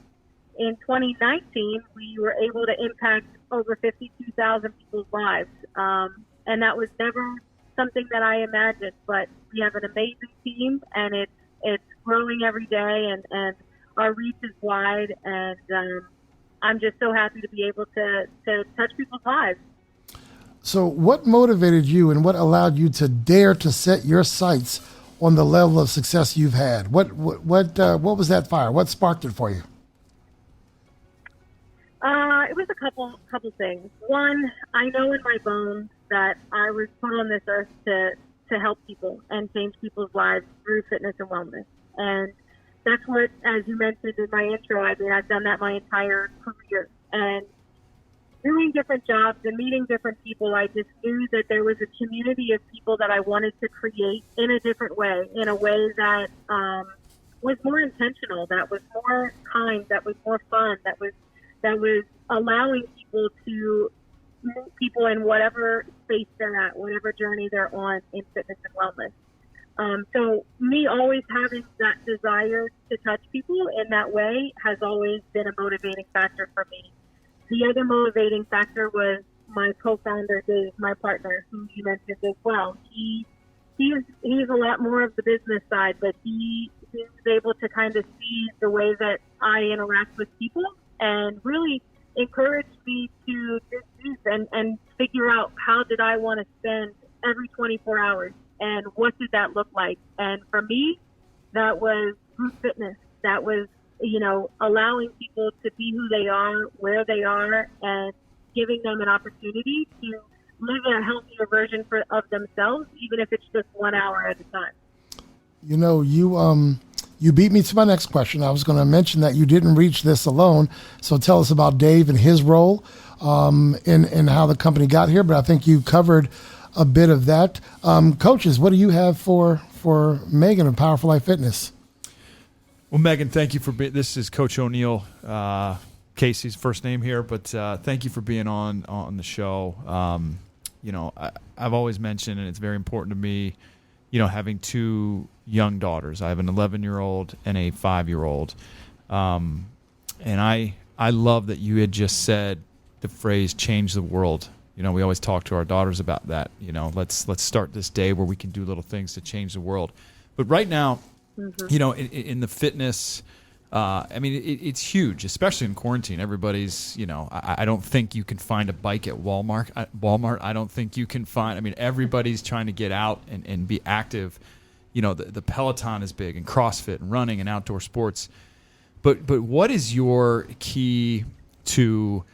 in 2019, we were able to impact over 52,000 people's lives. And that was never something that I imagined, but we have an amazing team, and it's growing every day, and our reach is wide, and I'm just so happy to be able to touch people's lives. So what motivated you and what allowed you to dare to set your sights on the level of success you've had? What was that fire? What sparked it for you? It was a couple things. One, I know in my bones that I was put on this earth to help people and change people's lives through fitness and wellness. And that's what, as you mentioned in my intro, I've done that my entire career. And doing different jobs and meeting different people, I just knew that there was a community of people that I wanted to create in a different way, in a way that was more intentional, that was more kind, that was more fun, that was allowing people to meet people in whatever space they're at, whatever journey they're on in fitness and wellness. So me always having that desire to touch people in that way has always been a motivating factor for me. The other motivating factor was my co-founder, Dave, my partner, who you mentioned as well. He's a lot more of the business side, but he was able to kind of see the way that I interact with people and really encouraged me to and figure out how did I want to spend every 24 hours and what did that look like. And for me, that was group fitness. That was, allowing people to be who they are, where they are, and giving them an opportunity to live a healthier version of themselves, even if it's just 1 hour at a time. You beat me to my next question. I was going to mention that you didn't reach this alone. So tell us about Dave and his role in how the company got here. But I think you covered a bit of that. Coaches, what do you have for Megan and Powerful Life Fitness? Well, Megan, thank you for being. This is Coach O'Neill, Casey's first name here, but thank you for being on the show. I've always mentioned, and it's very important to me, having two young daughters. I have an 11-year-old and a 5-year-old. And I love that you had just said the phrase "change the world." We always talk to our daughters about that. Let's start this day where we can do little things to change the world. But right now, in the fitness, it's huge, especially in quarantine. Everybody's, I don't think you can find a bike at Walmart. I don't think you can find, everybody's trying to get out and be active. The Peloton is big, and CrossFit and running and outdoor sports. But what is your key to,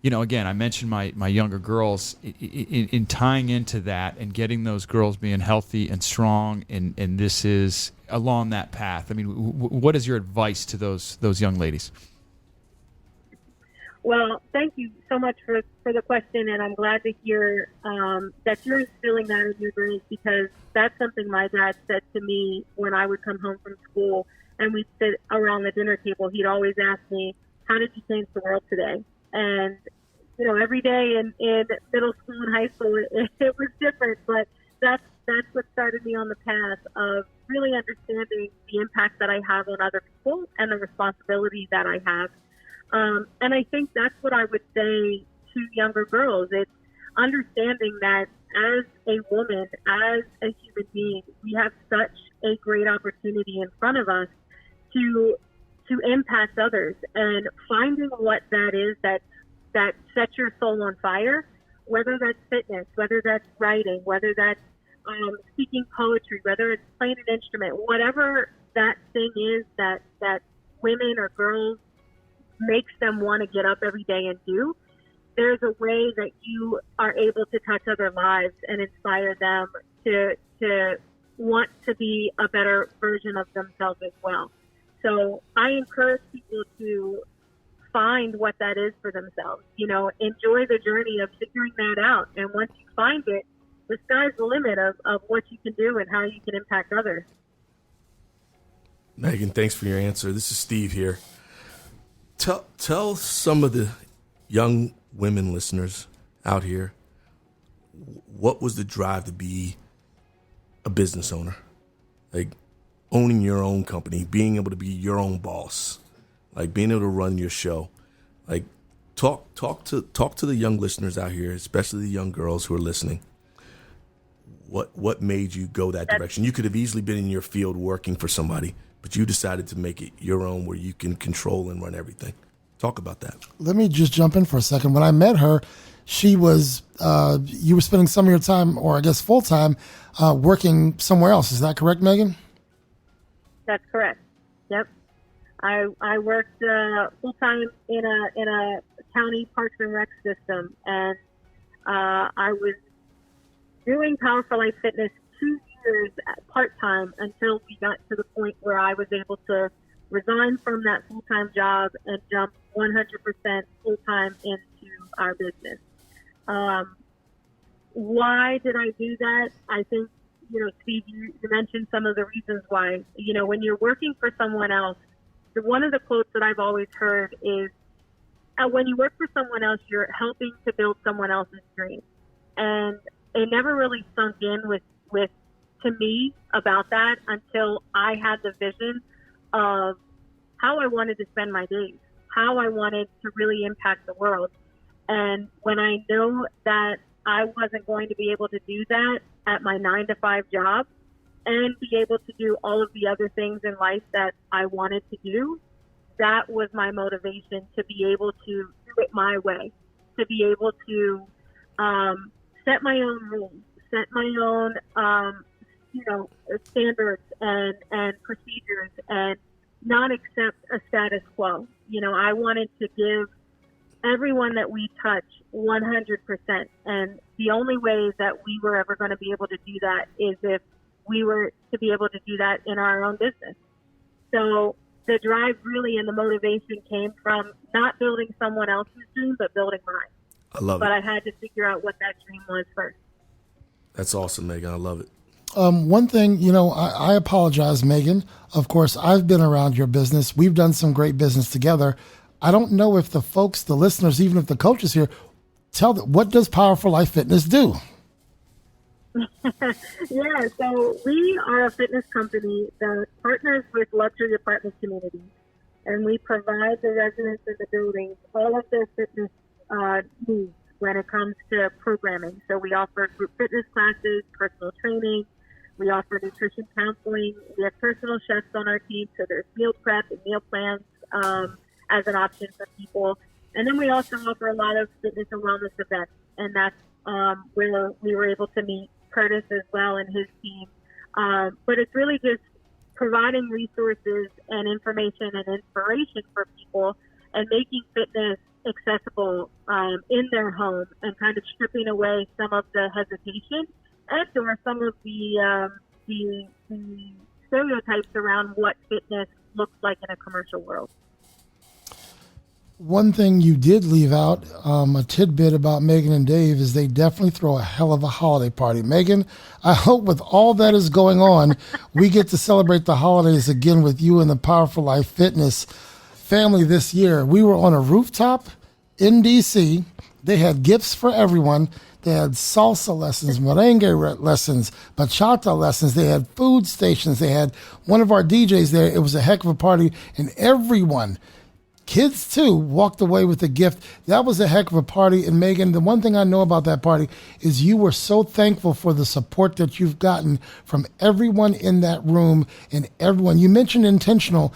again, I mentioned my younger girls, in tying into that and getting those girls being healthy and strong, and this is along that path. What is your advice to those young ladies? Well, thank you so much for the question, and I'm glad to hear that you're instilling that in your girls, because that's something my dad said to me when I would come home from school and we'd sit around the dinner table. He'd always ask me, "How did you change the world today?" And every day in middle school and high school, it was different, but that's what started me on the path of really understanding the impact that I have on other people and the responsibility that I have. And I think that's what I would say to younger girls. It's understanding that as a woman, as a human being, we have such a great opportunity in front of us to impact others, and finding what that is that sets your soul on fire, whether that's fitness, whether that's writing, whether that's speaking poetry, whether it's playing an instrument, whatever that thing is that women or girls makes them want to get up every day and do, there's a way that you are able to touch other lives and inspire them to want to be a better version of themselves as well. So I encourage people to find what that is for themselves. You know, enjoy the journey of figuring that out. And once you find it, the sky's the limit of what you can do and how you can impact others. Megan, thanks for your answer. This is Steve here. Tell some of the young women listeners out here, what was the drive to be a business owner? Like owning your own company, being able to be your own boss, like being able to run your show. Like talk to the young listeners out here, especially the young girls who are listening. What made you go that direction? You could have easily been in your field working for somebody, but you decided to make it your own where you can control and run everything. Talk about that. Let me just jump in for a second. When I met her, she was, you were spending some of your time, or I guess full time, working somewhere else. Is that correct, Megan? That's correct. Yep. I worked full time in a county parks and rec system, and I was doing Powerful Life Fitness 2 years part-time until we got to the point where I was able to resign from that full-time job and jump 100% full-time into our business. Why did I do that? I think, you know, Steve, you mentioned some of the reasons why. You know, when you're working for someone else, one of the quotes that I've always heard is, when you work for someone else, you're helping to build someone else's dream. And it never really sunk in with to me about that until I had the vision of how I wanted to spend my days, how I wanted to really impact the world. And when I know that I wasn't going to be able to do that at my 9-to-5 job and be able to do all of the other things in life that I wanted to do, that was my motivation to be able to do it my way, to be able to set my own rules, set my own, standards and procedures, and not accept a status quo. You know, I wanted to give everyone that we touch 100%. And the only way that we were ever going to be able to do that is if we were to be able to do that in our own business. So the drive really and the motivation came from not building someone else's dream, but building mine. I love it. But I had to figure out what that dream was first. That's awesome, Megan. I love it. One thing, you know, I apologize, Megan. Of course, I've been around your business. We've done some great business together. I don't know if the folks, the listeners, even if the coaches here, tell them, what does Powerful Life Fitness do? Yeah, so we are a fitness company that partners with luxury apartment communities, and we provide the residents in the buildings all of their fitness needs when it comes to programming. So we offer group fitness classes, personal training, we offer nutrition counseling, we have personal chefs on our team, so there's meal prep and meal plans as an option for people. And then we also offer a lot of fitness and wellness events, and that's where we were able to meet Kurtis as well and his team. But it's really just providing resources and information and inspiration for people and making fitness accessible in their home, and kind of stripping away some of the hesitation and or some of the stereotypes around what fitness looks like in a commercial world. One thing you did leave out, a tidbit about Megan and Dave, is they definitely throw a hell of a holiday party. Megan, I hope with all that is going on, we get to celebrate the holidays again with you and the Powerful Life Fitness family this year. We were on a rooftop in D.C. They had gifts for everyone. They had salsa lessons, merengue lessons, bachata lessons. They had food stations. They had one of our DJs there. It was a heck of a party, and everyone, kids too, walked away with a gift. That was a heck of a party. And Megan, the one thing I know about that party is you were so thankful for the support that you've gotten from everyone in that room, and everyone, you mentioned intentional,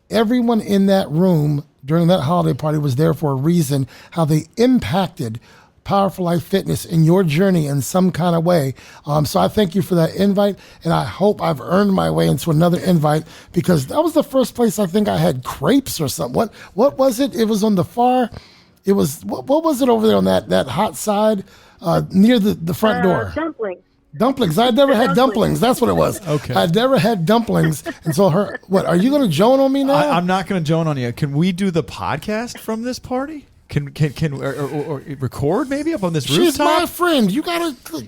everyone in that room during that holiday party was there for a reason, how they impacted Powerful Life Fitness in your journey in some kind of way. So I thank you for that invite, and I hope I've earned my way into another invite, because that was the first place I think I had crepes or something. What was it? It was on the far, it was, what was it over there on that hot side near the front door? Dumplings. Dumplings. I'd never had dumplings. That's what it was. Okay. I'd never had dumplings. And so what, are you going to joan on me now? I'm not going to joan on you. Can we do the podcast from this party? Can or record maybe up on this rooftop? She's my friend. You got to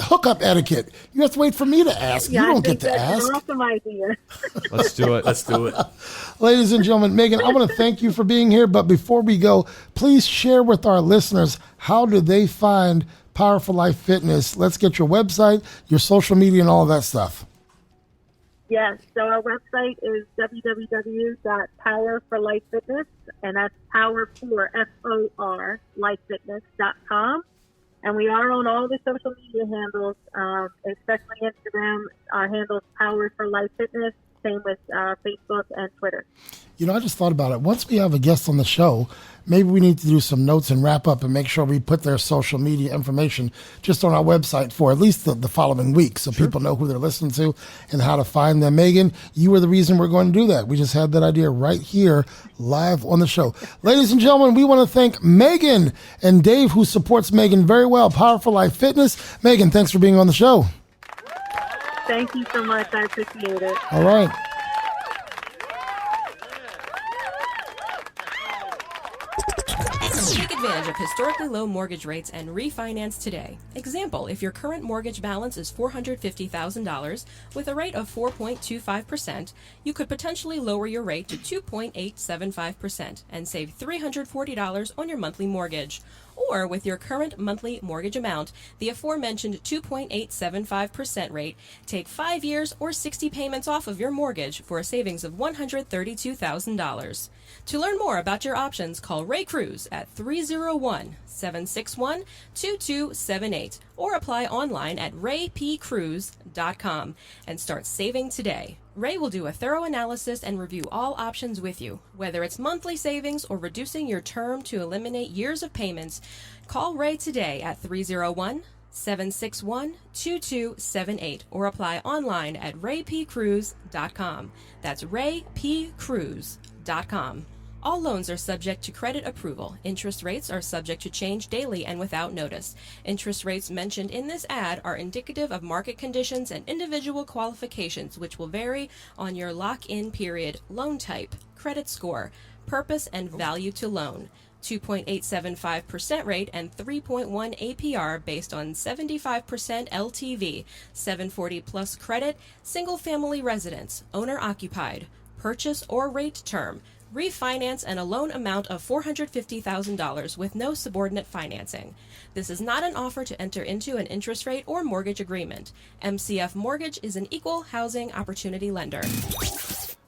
hookup etiquette. You have to wait for me to ask. Yeah, you don't get to ask. That's an awesome idea. Let's do it. Let's do it. Ladies and gentlemen, Megan, I want to thank you for being here. But before we go, please share with our listeners, how do they find Powerful Life Fitness? Let's get your website, your social media, and all of that stuff. Yes, so our website is www.powerforlifefitness, and that's power for FOR lifefitness.com. And we are on all the social media handles, especially Instagram. Our handle is Power for Life Fitness. Same with Facebook and Twitter. You know, I just thought about it. Once we have a guest on the show, maybe we need to do some notes and wrap up and make sure we put their social media information just on our website for at least the following week, so people know who they're listening to and how to find them. Megan, you were the reason we're going to do that. We just had that idea right here live on the show. Ladies and gentlemen, we want to thank Megan and Dave, who supports Megan very well. Powerful Life Fitness. Megan, thanks for being on the show. Thank you so much. I appreciate it. All right. Take advantage of historically low mortgage rates and refinance today. Example, if your current mortgage balance is $450,000 with a rate of 4.25%, you could potentially lower your rate to 2.875% and save $340 on your monthly mortgage. Or with your current monthly mortgage amount, the aforementioned 2.875% rate, take 5 years or 60 payments off of your mortgage for a savings of $132,000. To learn more about your options, call Ray Cruz at 301-761-2278 or apply online at raypcruz.com and start saving today. Ray will do a thorough analysis and review all options with you. Whether it's monthly savings or reducing your term to eliminate years of payments, call Ray today at 301-761-2278 or apply online at raypcruz.com. That's raypcruz.com. All loans are subject to credit approval. Interest rates are subject to change daily and without notice. Interest rates mentioned in this ad are indicative of market conditions and individual qualifications, which will vary on your lock-in period, loan type, credit score, purpose, and value to loan. 2.875% rate and 3.1 APR based on 75% LTV, 740 plus credit, single-family residence, owner-occupied, purchase or rate term, refinance, and a loan amount of $450,000 with no subordinate financing. This is not an offer to enter into an interest rate or mortgage agreement. MCF Mortgage is an equal housing opportunity lender.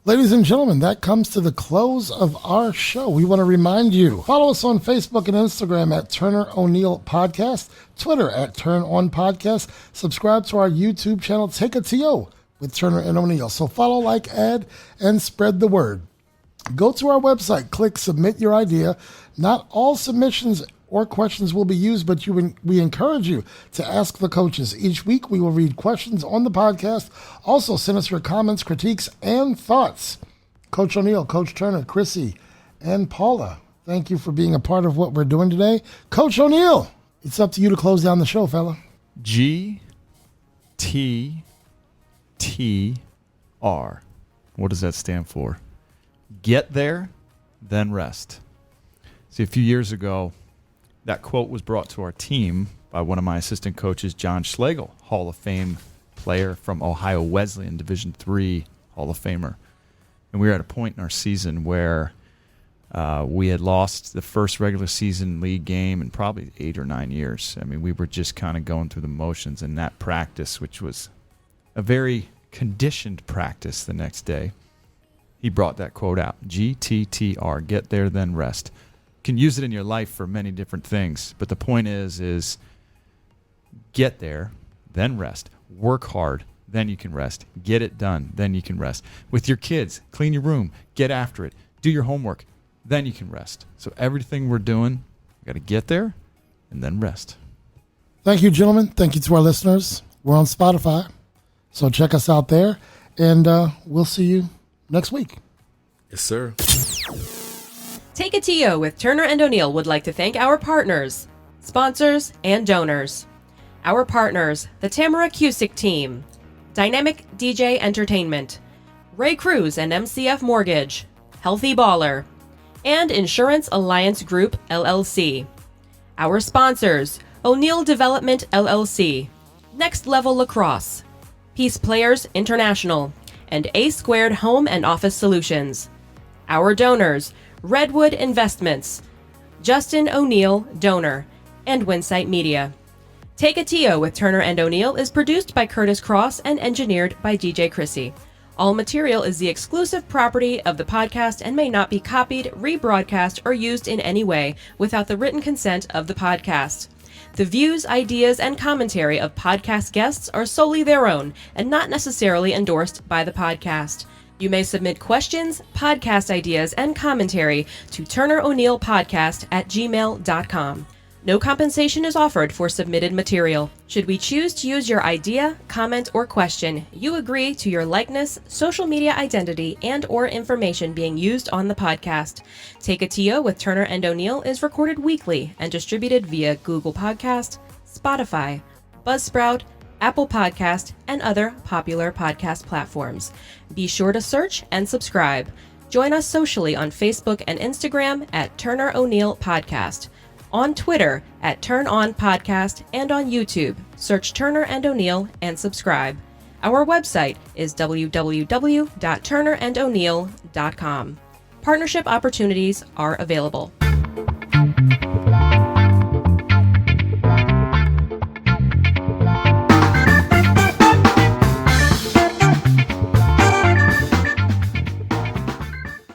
Ladies and gentlemen, that comes to the close of our show. We want to remind you, follow us on Facebook and Instagram at Turner O'Neill Podcast, Twitter at Turn On Podcast, subscribe to our YouTube channel, Take a TO with Turner and O'Neill. So follow, like, add, and spread the word. Go to our website, click Submit Your Idea. Not all submissions or questions will be used, but we encourage you to ask the coaches. Each week, we will read questions on the podcast. Also, send us your comments, critiques, and thoughts. Coach O'Neill, Coach Turner, Krissy, and Paula, thank you for being a part of what we're doing today. Coach O'Neill, it's up to you to close down the show, fella. GTTR. What does that stand for? Get there, then rest. See, a few years ago, that quote was brought to our team by one of my assistant coaches, John Schlegel, Hall of Fame player from Ohio Wesleyan, Division III Hall of Famer. And we were at a point in our season where we had lost the first regular season league game in probably 8 or 9 years. I mean, we were just kind of going through the motions, and that practice, which was a very conditioned practice the next day, he brought that quote out, GTTR, get there, then rest. You can use it in your life for many different things, but the point is get there, then rest. Work hard, then you can rest. Get it done, then you can rest. With your kids, clean your room, get after it, do your homework, then you can rest. So everything we're doing, we got to get there and then rest. Thank you, gentlemen. Thank you to our listeners. We're on Spotify, so check us out there, and we'll see you next week. Yes, sir. Take a TO with Turner and O'Neill would like to thank our partners, sponsors, and donors. Our partners, the Tamara Cusick Team, Dynamic DJ Entertainment, Ray Cruz and MCF Mortgage, Healthy Baller, and Insurance Alliance Group, LLC. Our sponsors, O'Neill Development, LLC, Next Level Lacrosse, Peace Players International, and A Squared Home and Office Solutions. Our donors, Redwood Investments, Justin O'Neill, donor, and Winsight Media. Take a Tio with Turner and O'Neill is produced by Kurtis Cross and engineered by DJ Krissy. All material is the exclusive property of the podcast and may not be copied, rebroadcast, or used in any way without the written consent of the podcast. The views, ideas, and commentary of podcast guests are solely their own and not necessarily endorsed by the podcast. You may submit questions, podcast ideas, and commentary to turneroneillpodcast@gmail.com. No compensation is offered for submitted material. Should we choose to use your idea, comment, or question, you agree to your likeness, social media identity, and/or information being used on the podcast. Take a Tio with Turner and O'Neill is recorded weekly and distributed via Google Podcast, Spotify, Buzzsprout, Apple Podcast, and other popular podcast platforms. Be sure to search and subscribe. Join us socially on Facebook and Instagram at Turner O'Neill Podcast, on Twitter at Turn On Podcast, and on YouTube. Search Turner and O'Neill and subscribe. Our website is www.turnerando'neill.com. Partnership opportunities are available.